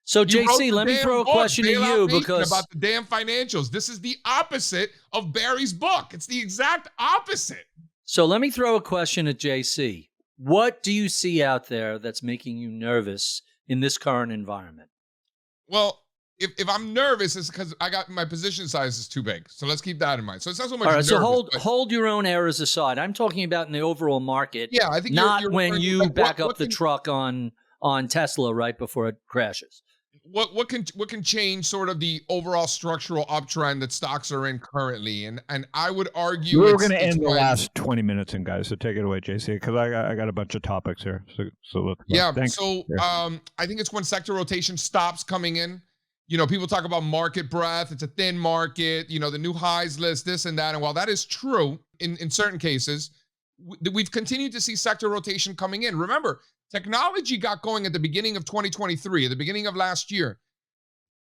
So, You wrote JC, the let me damn throw a book, question to Bailout you Nation, because about the damn financials. This is the opposite of Barry's book. It's the exact opposite. So let me throw a question at JC. What do you see out there that's making you nervous in this current environment? Well, if I'm nervous, it's because I got my position size is too big. So let's keep that in mind. So it's not so much. All right, nervous, so but hold your own errors aside. I'm talking about in the overall market. Yeah, I think not you're when referring to, you like, back what up the can- truck on Tesla right before it crashes. What can change sort of the overall structural uptrend that stocks are in currently? And I would argue We're it's going to end the when- last 20 minutes in, guys. So take it away, JC, because I got a bunch of topics here. So let's go. Yeah. Thanks. So I think it's when sector rotation stops coming in. People talk about market breadth. It's a thin market. The new highs list, this and that. And while that is true in certain cases, we've continued to see sector rotation coming in. Remember, technology got going at the beginning of 2023, at the beginning of last year.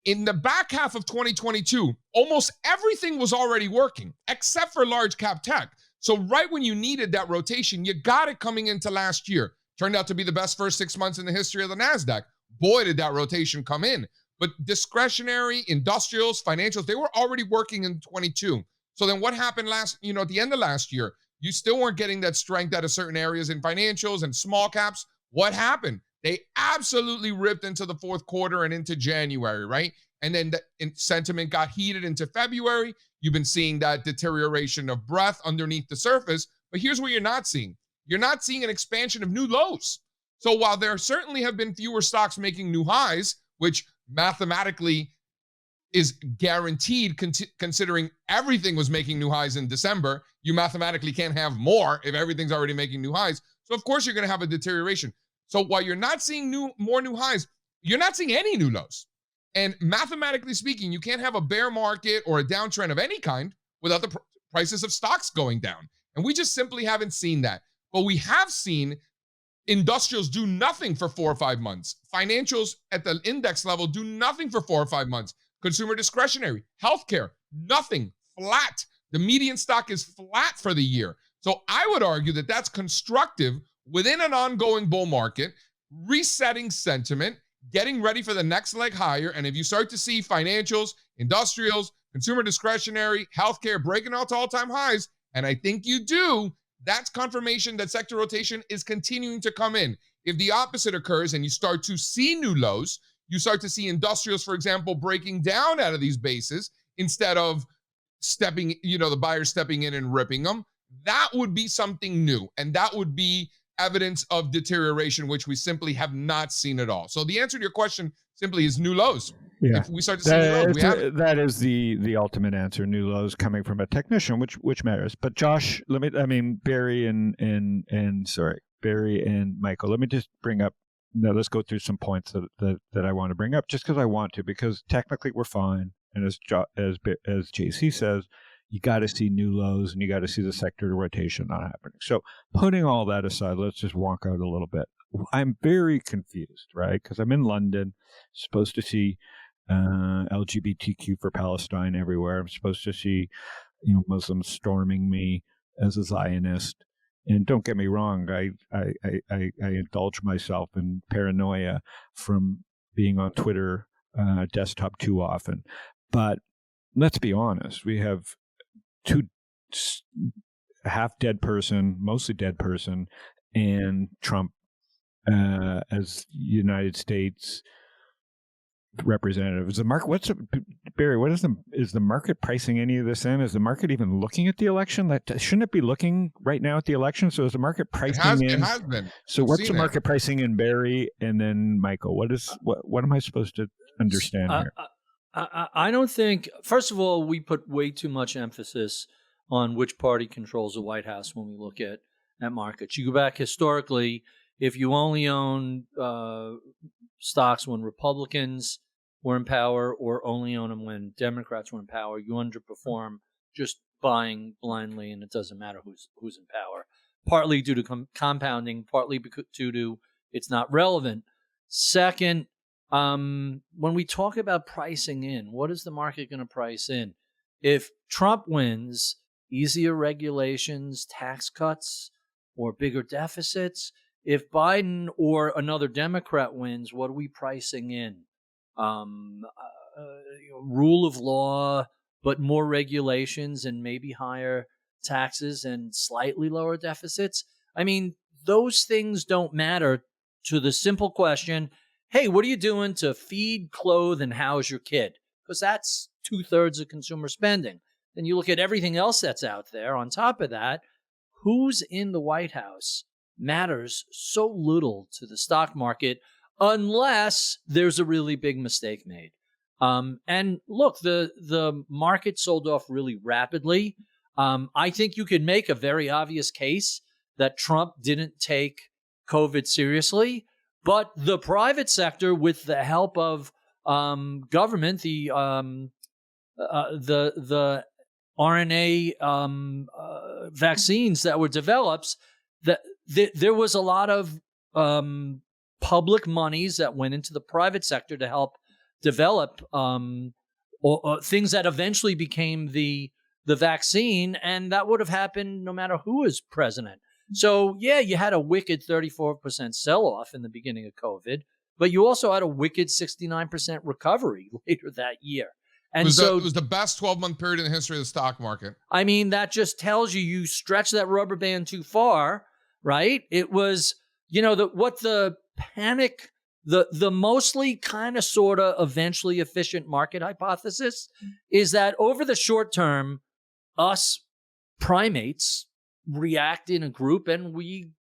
In the back half of 2022, almost everything was already working except for large cap tech. So right when you needed that rotation, you got it coming into last year. Turned out to be the best first 6 months in the history of the NASDAQ. Boy, did that rotation come in. But discretionary, industrials, financials, they were already working in 22. So then what happened at the end of last year? You still weren't getting that strength out of certain areas in financials and small caps. What happened? They absolutely ripped into the fourth quarter and into January, right? And then the sentiment got heated into February. You've been seeing that deterioration of breadth underneath the surface. But here's what you're not seeing. You're not seeing an expansion of new lows. So while there certainly have been fewer stocks making new highs, which mathematically is guaranteed considering everything was making new highs in December, you mathematically can't have more if everything's already making new highs. So of course you're going to have a deterioration. So while you're not seeing more new highs, you're not seeing any new lows. And mathematically speaking, you can't have a bear market or a downtrend of any kind without the prices of stocks going down. And we just simply haven't seen that. But we have seen industrials do nothing for 4 or 5 months. Financials at the index level do nothing for 4 or 5 months. Consumer discretionary, healthcare, nothing, flat. The median stock is flat for the year. So I would argue that that's constructive within an ongoing bull market, resetting sentiment, getting ready for the next leg higher. And if you start to see financials, industrials, consumer discretionary, healthcare breaking out to all-time highs, and I think you do, that's confirmation that sector rotation is continuing to come in. If the opposite occurs and you start to see new lows, you start to see industrials, for example, breaking down out of these bases instead of the buyers stepping in and ripping them, that would be something new. And that would be evidence of deterioration, which we simply have not seen at all. So the answer to your question simply is new lows. Yeah. If we start to see new lows, we have it. That is the ultimate answer. New lows coming from a technician, which matters. But Josh, Barry and Michael, let me just bring up. No, let's go through some points that I want to bring up, just because I want to, because technically we're fine. And as JC says, you got to see new lows and you got to see the sector rotation not happening. So putting all that aside, let's just walk out a little bit. I'm very confused, right? Because I'm in London, supposed to see LGBTQ for Palestine everywhere. I'm supposed to see Muslims storming me as a Zionist. And don't get me wrong, I indulge myself in paranoia from being on Twitter desktop too often. But let's be honest, we have mostly dead person, and Trump as United States representative. Is the market? Barry? What is the market pricing any of this in? Is the market even looking at the election? Shouldn't it be looking right now at the election? So is the market pricing in? It has been. So We've what's seen the market pricing in, Barry, and then Michael? What am I supposed to understand here? I don't think. First of all, we put way too much emphasis on which party controls the White House when we look at markets. You go back historically. If you only own stocks when Republicans were in power, or only own them when Democrats were in power, you underperform just buying blindly, and it doesn't matter who's in power. Partly due to compounding, partly due to it's not relevant. Second, when we talk about pricing in, what is the market going to price in? If Trump wins, easier regulations, tax cuts, or bigger deficits. If Biden or another Democrat wins, what are we pricing in? Rule of law, but more regulations and maybe higher taxes and slightly lower deficits. I mean, those things don't matter to the simple question, hey, what are you doing to feed, clothe, and house your kid? Because that's 2/3 of consumer spending. Then you look at everything else that's out there. On top of that, who's in the White House matters so little to the stock market unless there's a really big mistake made. And look, the market sold off really rapidly. I think you could make a very obvious case that Trump didn't take COVID seriously, but the private sector, with the help of government, the RNA vaccines that were developed, there was a lot of public monies that went into the private sector to help develop things that eventually became the vaccine, and that would have happened no matter who was president. So, yeah, you had a wicked 34% sell-off in the beginning of COVID, but you also had a wicked 69% recovery later that year. And it was the best 12-month period in the history of the stock market. I mean, that just tells you stretch that rubber band too far, right? It was, the panic, the mostly kind of sort of eventually efficient market hypothesis is that over the short term, us primates react in a group and we,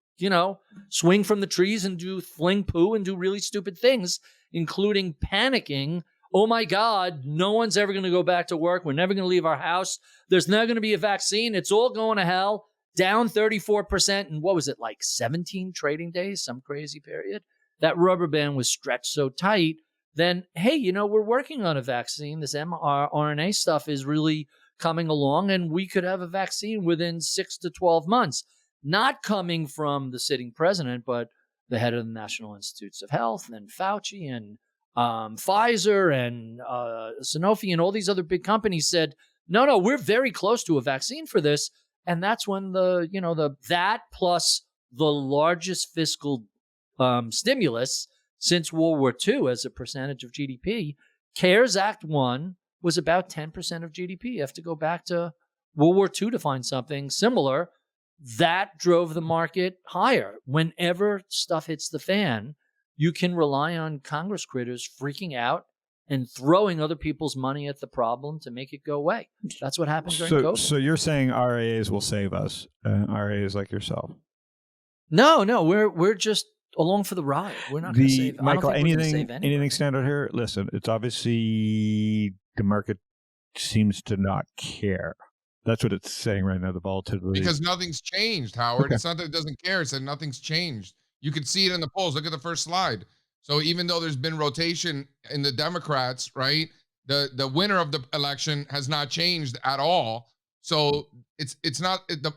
swing from the trees and fling poo and do really stupid things, including panicking. Oh my God, no one's ever going to go back to work. We're never going to leave our house. There's never going to be a vaccine. It's all going to hell. Down 34%. And what was it, like 17 trading days, some crazy period? That rubber band was stretched so tight. Then, hey, we're working on a vaccine. This mRNA stuff is really coming along, and we could have a vaccine within 6 to 12 months. Not coming from the sitting president, but the head of the National Institutes of Health and Fauci and Pfizer and Sanofi and all these other big companies said, no, we're very close to a vaccine for this. And that's when that plus the largest fiscal stimulus since World War II as a percentage of GDP, CARES Act 1 was about 10% of GDP. You have to go back to World War II to find something similar. That drove the market higher. Whenever stuff hits the fan, you can rely on Congress critters freaking out and throwing other people's money at the problem to make it go away. That's what happened during COVID. So you're saying RIAs will save us, RIAs like yourself? No, we're just along for the ride. We're not going to save. Michael, anything stand out here? Listen, it's obviously the market seems to not care. That's what it's saying right now, the volatility. Because nothing's changed, Howard. Okay. It's not that it doesn't care. It's that nothing's changed. You can see it in the polls. Look at the first slide. So even though there's been rotation in the Democrats, right, the winner of the election has not changed at all. So it's not the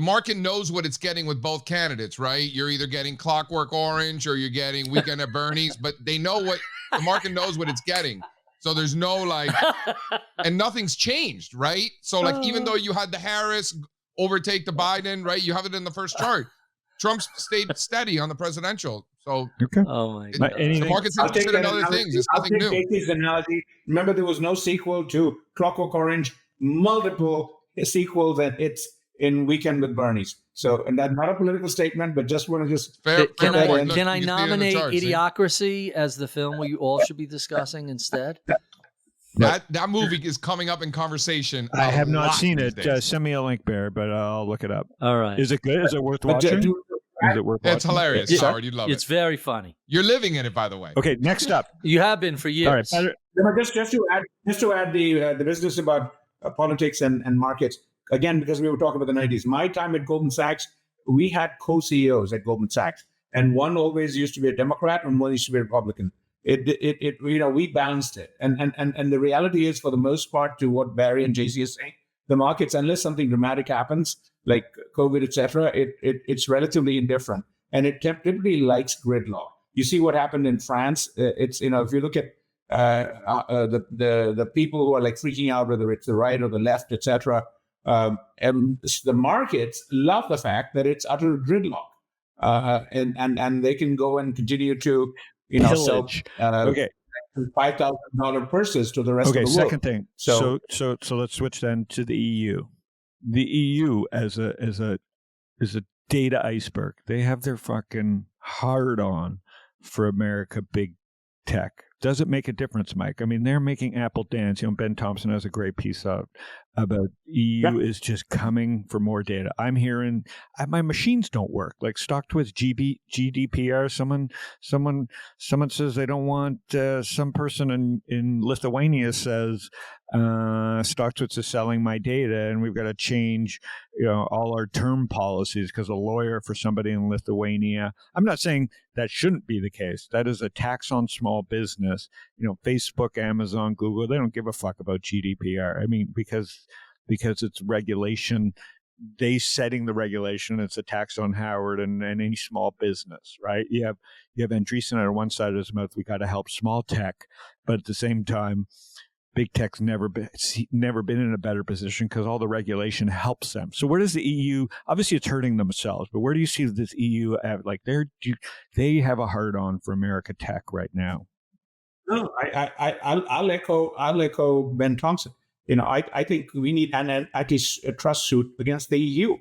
market knows what it's getting with both candidates, right? You're either getting Clockwork Orange or you're getting Weekend at Bernie's, but they know what the market knows what it's getting. So there's no and nothing's changed, right? So even though you had the Harris overtake the Biden, right? You have it in the first chart. Trump's stayed steady on the presidential. So okay. Oh my God. The market's interested in other things. It's nothing new. Casey's analogy. Remember, there was no sequel to Clockwork Orange, multiple sequels, and in Weekend with Bernie's. So, and that's not a political statement, but just want to Fair Can point. I Look, can I he's leading the nominate charge, see? Idiocracy as the film we all should be discussing instead? That movie is coming up in conversation. I have not lot seen these it. days. Send me a link, Bear, but I'll look it up. All right. Is it good? Is it worth But watching? Is to- it worth It's watching? hilarious, Yeah. Howard. You'd love It's it. very funny. You're living in it, by the way. Okay, next up. You have been for years. All right, just to add the business about politics and markets again, because we were talking about the 90s. My time at Goldman Sachs, we had co-CEOs at Goldman Sachs, and one always used to be a Democrat and one used to be a Republican. We balanced it, and the reality is, for the most part, to what Barry and JC is saying, the markets, unless something dramatic happens like COVID, etc., it's relatively indifferent, and it typically likes gridlock. You see what happened in France. If you look at the people who are like freaking out, whether it's the right or the left, etc., and the markets love the fact that it's utter gridlock, and they can go and continue to sell pillage. Okay. $5,000 purses to the rest Okay. of the world. Second thing. So- So let's switch then to the EU. The EU as a data iceberg. They have their fucking hard on for America big tech. Does it make a difference, Mike? I mean, they're making Apple dance. Ben Thompson has a great piece out about EU is just coming for more data. I'm hearing my machines don't work. Like StockTwits GDPR. Someone says they don't want. Some person in Lithuania says StockTwits is selling my data, and we've got to change all our term policies because a lawyer for somebody in Lithuania. I'm not saying that shouldn't be the case. That is a tax on small business. Facebook, Amazon, Google, they don't give a fuck about GDPR. I mean, because it's regulation, they setting the regulation, it's a tax on Howard and any small business, right? You have Andreessen on one side of his mouth, we got to help small tech, but at the same time, big tech's never been in a better position because all the regulation helps them. So where does the EU? Obviously, it's hurting themselves, but where do you see this EU at? Like they have a hard on for America tech right now? No, I'll echo Ben Thompson. I think we need an antitrust suit against the EU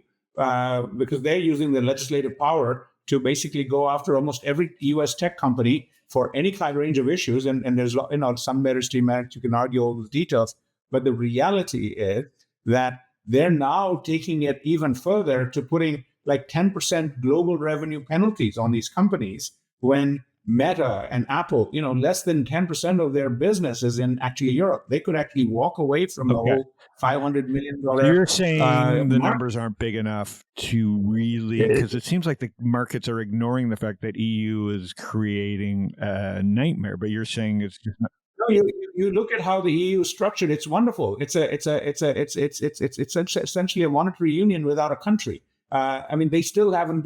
because they're using the legislative power to basically go after almost every U.S. tech company for any kind of range of issues. And there's some merits to merit. You can argue all the details, but the reality is that they're now taking it even further to putting like 10% global revenue penalties on these companies when Meta and Apple, less than 10% of their business is in actually Europe. They could actually walk away from the whole $500 million. You're saying the numbers aren't big enough to really, because it seems like the markets are ignoring the fact that EU is creating a nightmare. But you're saying it's just not. No, you look at how the EU is structured. It's wonderful. It's essentially a monetary union without a country. I mean, they still haven't,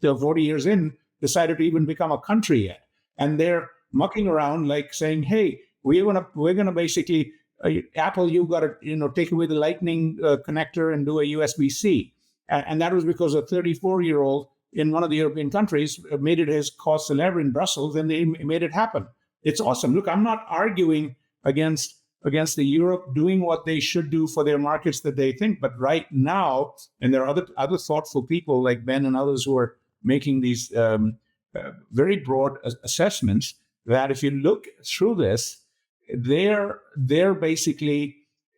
40 years in, decided to even become a country yet, and they're mucking around like saying, "Hey, we're gonna basically Apple, you've got to take away the Lightning connector and do a USB-C," and that was because a 34-year-old in one of the European countries made it his cause célèbre in Brussels, and they made it happen. It's awesome. Look, I'm not arguing against the Europe doing what they should do for their markets that they think, but right now, and there are other thoughtful people like Ben and others who are making these very broad assessments that if you look through this, they're basically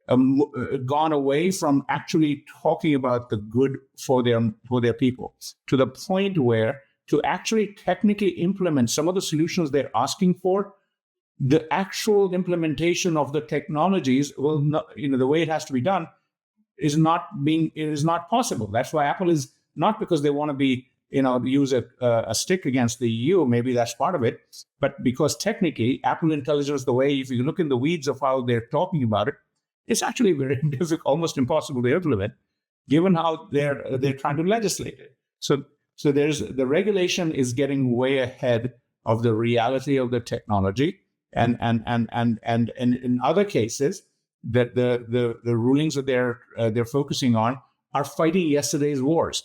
gone away from actually talking about the good for their people to the point where to actually technically implement some of the solutions they're asking for, the actual implementation of the technologies will not, the way it has to be done is not possible. That's why Apple is not because they want to be use a stick against the EU, maybe that's part of it, but because technically Apple Intelligence, the way, if you look in the weeds of how they're talking about it, it's actually very difficult, almost impossible to implement, given how they're trying to legislate it. So there's the regulation is getting way ahead of the reality of the technology, and in other cases, that the rulings that they're focusing on are fighting yesterday's wars.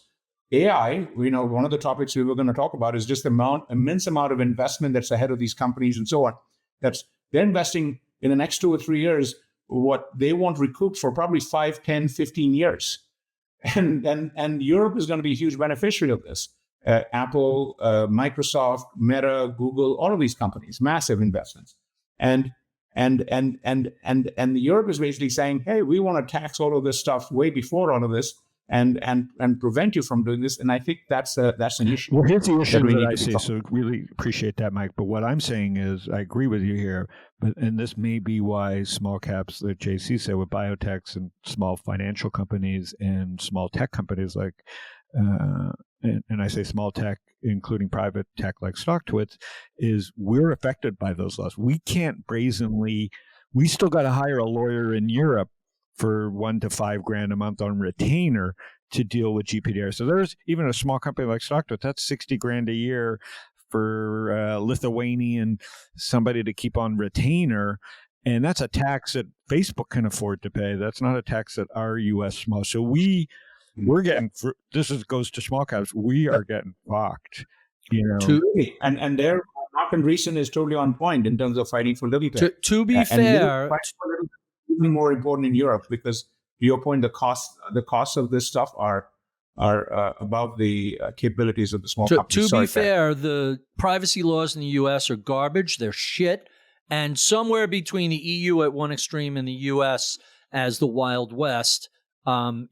AI, one of the topics we were going to talk about is just the immense amount of investment that's ahead of these companies and so on. They're investing in the next 2 or 3 years what they won't recoup for probably 5, 10, 15 years. And Europe is going to be a huge beneficiary of this. Apple, Microsoft, Meta, Google, all of these companies, massive investments. And Europe is basically saying, hey, we want to tax all of this stuff way before all of this and prevent you from doing this. And I think that's an issue. Well, here's the issue that I to see. So really appreciate that, Mike. But what I'm saying is, I agree with you here. And this may be why small caps, like JC said, with biotechs and small financial companies and small tech companies like, and I say small tech, including private tech like StockTwits, is we're affected by those laws. We can't brazenly. We still got to hire a lawyer in Europe for $1,000 to $5,000 a month on retainer to deal with GDPR. So there's even a small company like StockTwits, that's $60,000 a year for Lithuanian somebody to keep on retainer. And that's a tax that Facebook can afford to pay. That's not a tax that our U.S. small. So we're getting, goes to small caps. We are getting fucked. And their Mark Andreessen is totally on point in terms of fighting for little tech. To be fair, even more important in Europe, because to your point, the costs of this stuff are above the capabilities of the small companies. To be fair, the privacy laws in the U.S. are garbage. They're shit. And somewhere between the EU at one extreme and the U.S. as the Wild West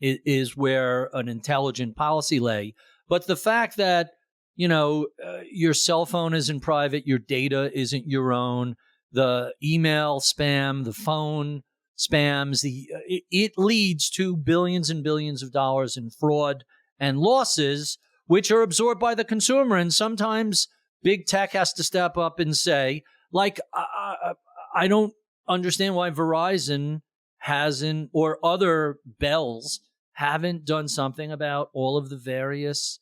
is where an intelligent policy lay. But the fact that, your cell phone isn't private, your data isn't your own, the email spam, the phone spams, it leads to billions and billions of dollars in fraud and losses, which are absorbed by the consumer. And sometimes big tech has to step up and say, like, I don't understand why Verizon hasn't, or other bells haven't done something about all of the various,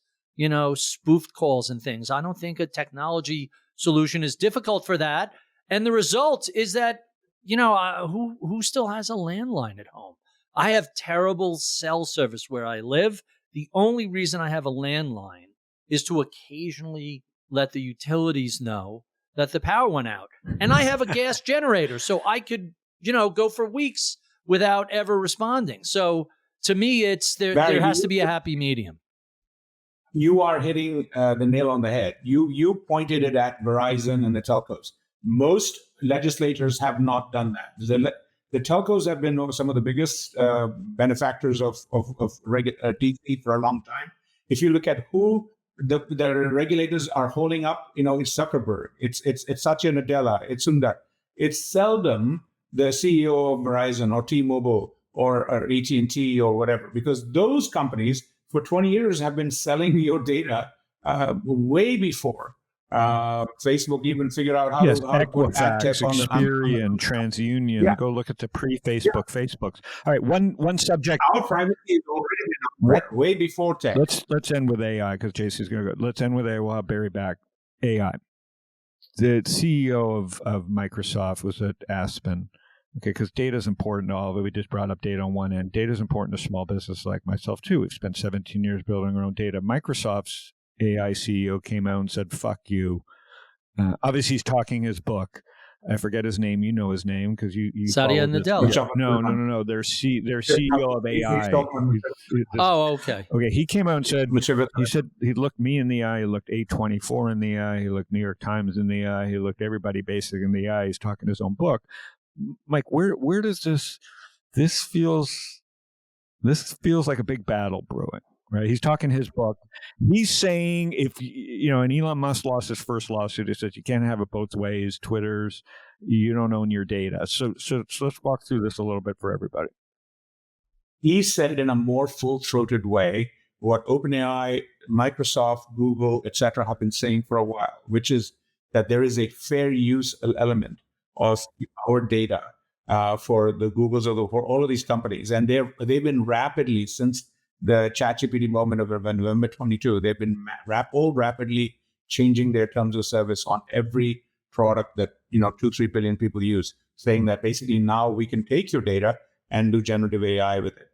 spoofed calls and things. I don't think a technology solution is difficult for that. And the result is that, who still has a landline at home? I have terrible cell service where I live. The only reason I have a landline is to occasionally let the utilities know that the power went out. And I have a gas generator, so I could, go for weeks without ever responding. So to me, there has to be a happy medium. You are hitting the nail on the head. You pointed it at Verizon and the telcos. Most legislators have not done that. The telcos have been some of the biggest benefactors of DC for a long time. If you look at who the regulators are holding up, it's Zuckerberg, it's Satya Nadella, it's Sundar. It's seldom the CEO of Verizon or T-Mobile or AT&T or whatever, because those companies for 20 years have been selling your data way before Facebook even figured out how to put ad tech on the Experian, TransUnion. Yeah. Go look at the pre-Facebook Facebooks. All right, one subject. Our privacy is already way before tech. Let's end with AI, because JC's going to go. Let's end with AI. We'll have Barry back. AI. The CEO of Microsoft was at Aspen. Okay, because data is important to all of it. We just brought up data on one end. Data is important to small business like myself, too. We've spent 17 years building our own data. Microsoft's AI CEO came out and said, fuck you. Obviously, he's talking his book. I forget his name. You know his name because you Satya Nadella. No. Their CEO of AI. Oh, okay. Okay, he came out and said, he looked me in the eye. He looked A24 in the eye. He looked New York Times in the eye. He looked everybody basically in the eye. He's talking his own book. Mike, where does this feels like a big battle brewing, right? He's talking his book. He's saying and Elon Musk lost his first lawsuit. He says you can't have it both ways. Twitter's, you don't own your data. So let's walk through this a little bit for everybody. He said it in a more full-throated way what OpenAI, Microsoft, Google, etc. have been saying for a while, which is that there is a fair use element of our data for the Googles for all of these companies. And they've been rapidly, since the ChatGPT moment of November 22, they've been rapidly changing their terms of service on every product that 2-3 billion people use, saying that basically now we can take your data and do generative AI with it.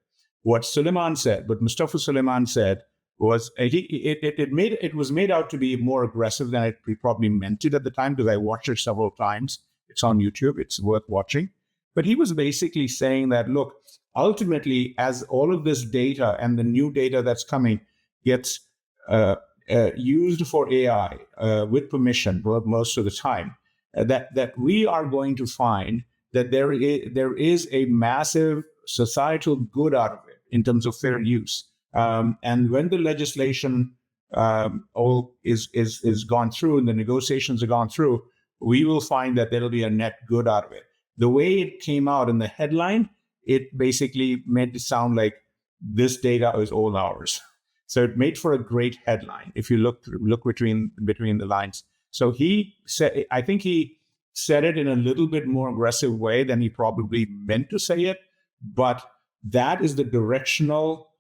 What Mustafa Suleyman said was it was made out to be more aggressive than it probably meant it at the time, because I watched it several times. It's on YouTube. It's worth watching. But he was basically saying that, look, ultimately, as all of this data and the new data that's coming gets used for AI with permission most of the time, that we are going to find that there is a massive societal good out of it in terms of fair use. And when the legislation all is gone through and the negotiations are gone through, we will find that there'll be a net good out of it. The way it came out in the headline, it basically made it sound like this data is all ours. So it made for a great headline if you look between the lines. So he said, I think he said it in a little bit more aggressive way than he probably meant to say it, but that is the directional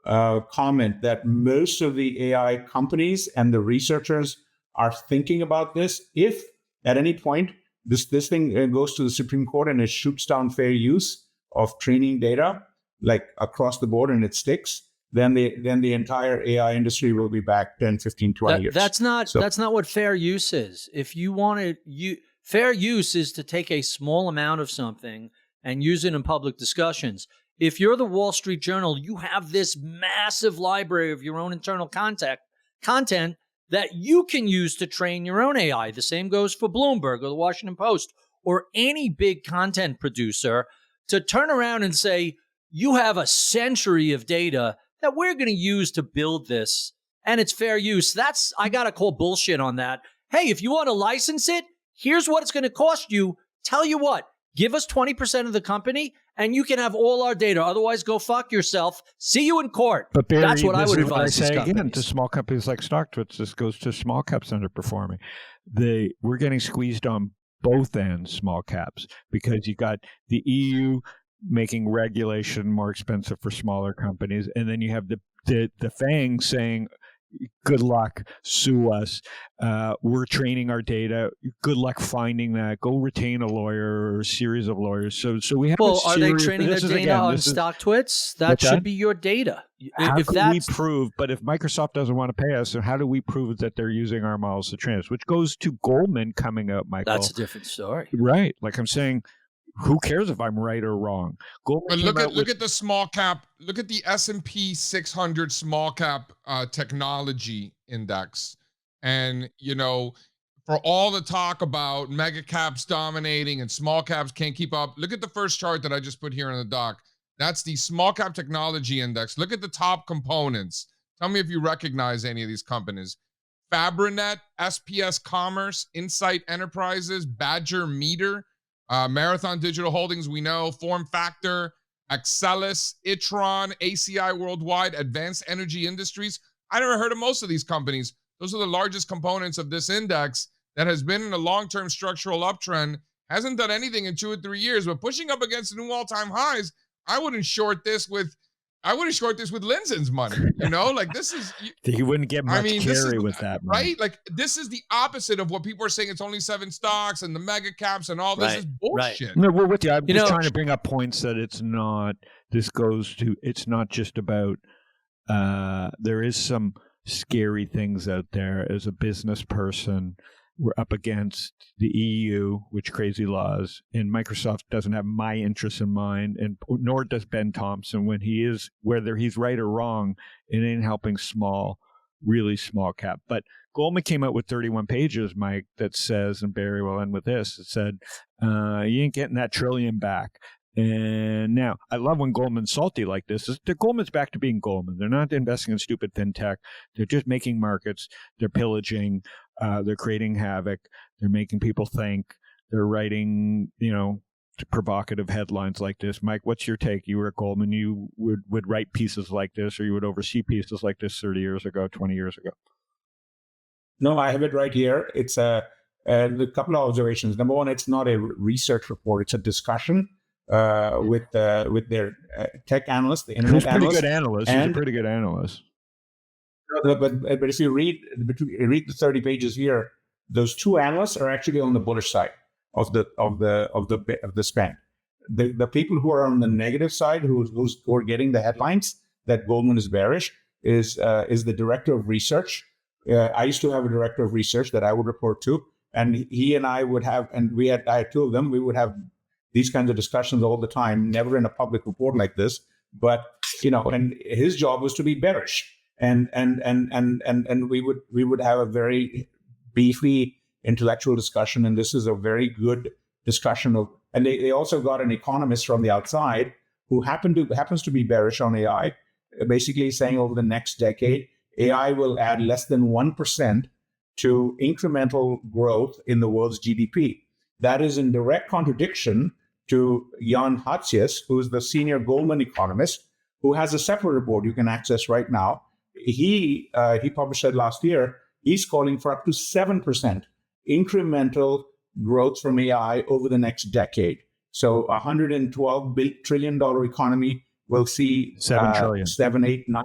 comment that most of the AI companies and the researchers are thinking about this. If at any point this thing goes to the Supreme Court and it shoots down fair use of training data, like across the board, and it sticks, then the entire AI industry will be back 10, 15, 20 years. That's not what fair use is. If you wanted, fair use is to take a small amount of something and use it in public discussions. If you're the Wall Street Journal, you have this massive library of your own internal content that you can use to train your own AI. The same goes for Bloomberg or the Washington Post or any big content producer to turn around and say, you have a century of data that we're going to use to build this, and it's fair use. I got to call bullshit on that. Hey, if you want to license it, here's what it's going to cost you. Tell you what, give us 20% of the company, and you can have all our data. Otherwise, go fuck yourself. See you in court. But Barry, that's what I would I advise. say again to small companies like StockTwits. This goes to small caps underperforming. We're getting squeezed on both ends, small caps, because you got the EU making regulation more expensive for smaller companies, and then you have the FANG saying, good luck, sue us. We're training our data. Good luck finding that. Go retain a lawyer or a series of lawyers. So we have. Well, are they training their data on StockTwits? That should be your data. How can we prove? But if Microsoft doesn't want to pay us, then how do we prove that they're using our models to train us? Which goes to Goldman coming up, Michael. That's a different story, right? Like I'm saying. Who cares if I'm right or wrong? But look at the small cap. Look at the S&P 600 small cap technology index, and for all the talk about mega caps dominating and small caps can't keep up. Look at the first chart that I just put here in the doc. That's the small cap technology index. Look at the top components. Tell me if you recognize any of these companies: Fabrinet, SPS Commerce, Insight Enterprises, Badger Meter. Marathon Digital Holdings, we know, Form Factor, Axelis, Itron, ACI Worldwide, Advanced Energy Industries. I never heard of most of these companies. Those are the largest components of this index that has been in a long-term structural uptrend, hasn't done anything in 2 or 3 years, but pushing up against new all-time highs. I wouldn't short this with Lindson's money. Like this is. He wouldn't get much carry with that, right? Like this is the opposite of what people are saying. It's only 7 stocks and the mega caps and all this is bullshit. Right. No, we're with you. I'm just trying to bring up points that it's not. This goes to. It's not just about. There is some scary things out there as a business person. We're up against the EU, which crazy laws, and Microsoft doesn't have my interests in mind, and nor does Ben Thompson. When he is, whether he's right or wrong, it ain't helping really small cap. But Goldman came out with 31 pages, Mike, that says, and Barry will end with this, it said, you ain't getting that trillion back. And now, I love when Goldman's salty like this. Goldman's back to being Goldman. They're not investing in stupid fintech. They're just making markets. They're pillaging. They're creating havoc. They're making people think. They're writing, provocative headlines like this. Mike, what's your take? You were at Goldman. You would write pieces like this, or you would oversee pieces like this 30 years ago, 20 years ago. No, I have it right here. It's a couple of observations. Number one, it's not a research report. It's a discussion with their tech analyst, the internet analyst. He's a pretty good analyst. But if you read the 30 pages here, those 2 analysts are actually on the bullish side of the span. The people who are on the negative side, who are getting the headlines that Goldman is bearish, is the director of research. I used to have a director of research that I would report to, and he and I would have, and I had 2 of them. We would have these kinds of discussions all the time, never in a public report like this. But and his job was to be bearish, and we would have a very beefy intellectual discussion, and this is a very good discussion of. And they also got an economist from the outside who happens to be bearish on AI, basically saying over the next decade, AI will add less than 1% to incremental growth in the world's GDP. That is in direct contradiction to Jan Hatzius, who is the senior Goldman economist, who has a separate report you can access right now. He published that last year. He's calling for up to 7% incremental growth from AI over the next decade. So $112 trillion economy will see $7, 8, $9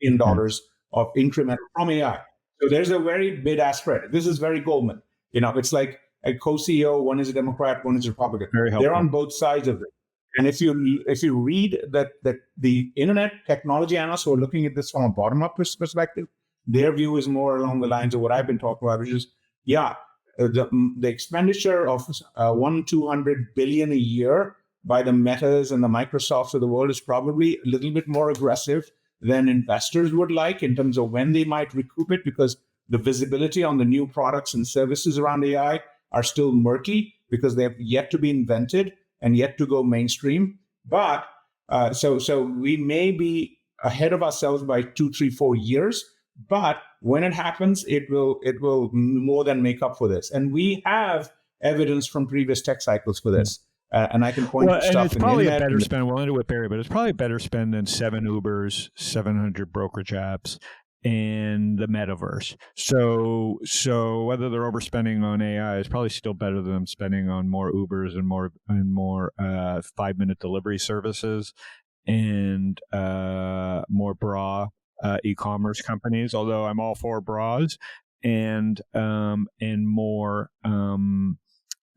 billion of increment from AI. So there's a very bid-ask spread. This is very Goldman. It's like a co-CEO, one is a Democrat, one is a Republican. Very helpful. They're on both sides of it. And if you read that the internet technology analysts who are looking at this from a bottom-up perspective, their view is more along the lines of what I've been talking about, which is, the expenditure of $200 billion a year by the Metas and the Microsofts of the world is probably a little bit more aggressive than investors would like in terms of when they might recoup it, because the visibility on the new products and services around AI are still murky because they have yet to be invented and yet to go mainstream. But so we may be ahead of ourselves by 2, 3, 4 years. But when it happens, it will more than make up for this. And we have evidence from previous tech cycles for this. And I can point to stuff. And it's probably a better spend. We'll end it with Barry, but it's probably a better spend than 7 Ubers, 700 brokerage apps, and the metaverse. So whether they're overspending on AI is probably still better than them spending on more Ubers and more 5-minute delivery services and more bra e-commerce companies. Although I'm all for bras and more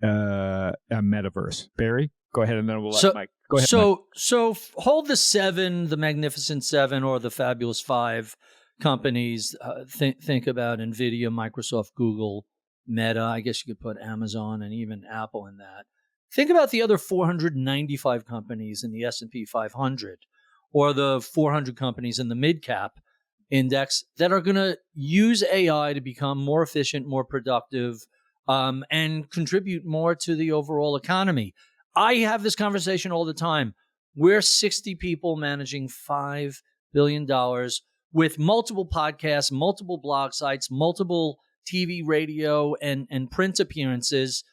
metaverse. Barry, go ahead, and then we'll let Mike. Go ahead. So hold the 7, the Magnificent 7, or the Fabulous 5 companies. Think about NVIDIA, Microsoft, Google, Meta. I guess you could put Amazon and even Apple in that. Think about the other 495 companies in the S&P 500, or the 400 companies in the mid-cap index that are going to use AI to become more efficient, more productive, and contribute more to the overall economy. I have this conversation all the time. We're 60 people managing $5 billion with multiple podcasts, multiple blog sites, multiple TV, radio, and print appearances.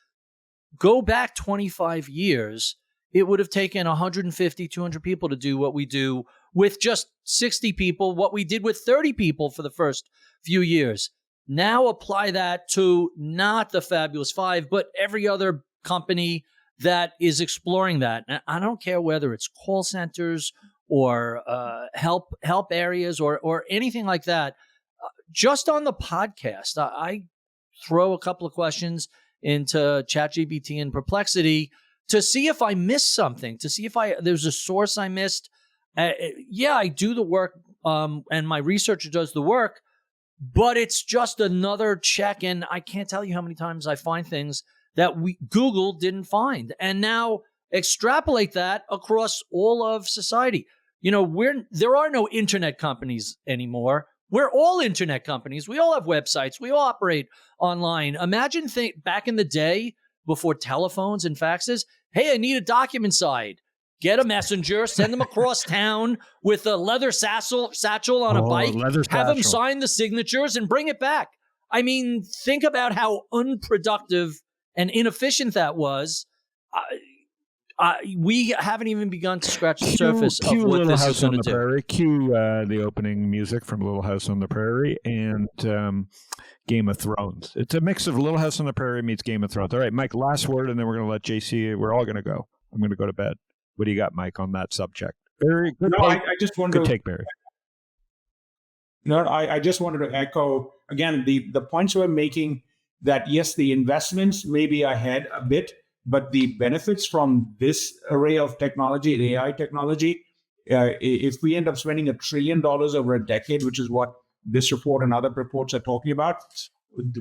Go back 25 years, it would have taken 150, 200 people to do what we do with just 60 people, what we did with 30 people for the first few years. Now apply that to not the Fabulous 5, but every other company that is exploring that. And I don't care whether it's call centers or help areas or anything like that. Just on the podcast, I throw a couple of questions into ChatGPT and Perplexity to see if I missed something, to see if there's a source I missed. I do the work, and my researcher does the work, but it's just another check. And I can't tell you how many times I find things that Google didn't find. And now extrapolate that across all of society. There are no internet companies anymore. We're all internet companies. We all have websites. We all operate online. Imagine back in the day before telephones and faxes. Hey, I need a document side. Get a messenger, send them across town with a leather satchel on a bike, have them sign the signatures and bring it back. I mean, think about how unproductive and inefficient that was. We haven't even begun to scratch the surface of what this is going to do. Prairie. Cue the opening music from Little House on the Prairie and Game of Thrones. It's a mix of Little House on the Prairie meets Game of Thrones. All right, Mike, last word, and then we're going to let JC, we're all going to go. I'm going to go to bed. What do you got, Mike, on that subject? Very good. No, I just wanted to take Barry. No, I just wanted to echo again the points we're making that yes, the investments may be ahead a bit, but the benefits from this array of technology, the AI technology, if we end up spending $1 trillion over a decade, which is what this report and other reports are talking about,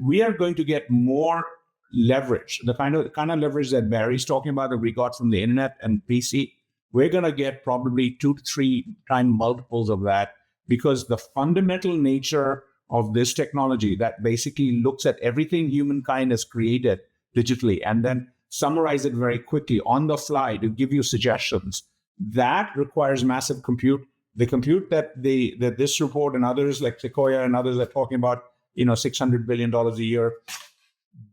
we are going to get more leverage, the kind of leverage that Barry's talking about that we got from the internet and PC, we're going to get probably 2 to 3 times multiples of that, because the fundamental nature of this technology that basically looks at everything humankind has created digitally and then summarize it very quickly on the fly to give you suggestions, that requires massive compute. The compute that this report and others like Sequoia and others are talking about, $600 billion a year,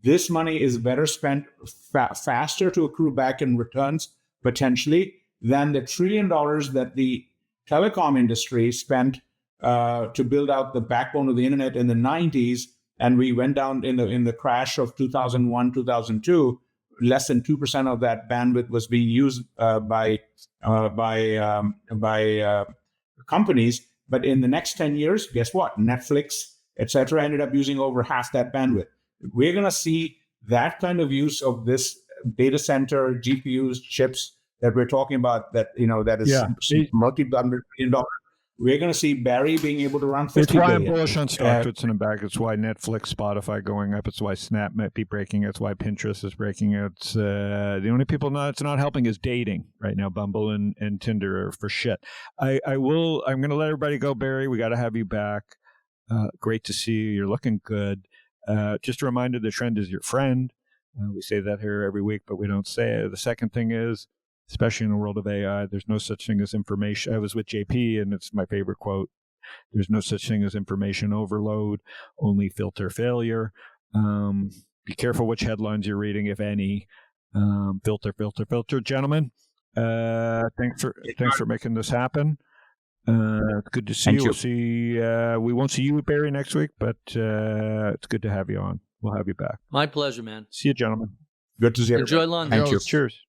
this money is better spent faster to accrue back in returns potentially than the $1 trillion that the telecom industry spent to build out the backbone of the internet in the 90s. And we went down in the crash of 2001, 2002. Less than 2% of that bandwidth was being used by companies. But in the next 10 years, guess what? Netflix, et cetera, ended up using over half that bandwidth. We're going to see that kind of use of this data center, GPUs, chips that we're talking about, that is multi-billion dollar. We're going to see Barry being able to run 50 It's why billion. I'm bullish on StockTwits and back. It's why Netflix, Spotify going up. It's why Snap might be breaking. It's why Pinterest is breaking. It's the only people it's not helping is dating right now. Bumble and Tinder are for shit. I'm going to let everybody go, Barry. We got to have you back. Great to see you. You're looking good. Just a reminder, the trend is your friend. We say that here every week, but we don't say it. The second thing is, especially in the world of AI, there's no such thing as information. I was with JP, and it's my favorite quote. There's no such thing as information overload, only filter failure. Be careful which headlines you're reading, if any. Filter. Gentlemen, thanks for making this happen. It's good to see you. We won't see you, Barry, next week, but it's good to have you on. We'll have you back. My pleasure, man. See you, gentlemen. Good to see you. Enjoy London. Thank you. Cheers.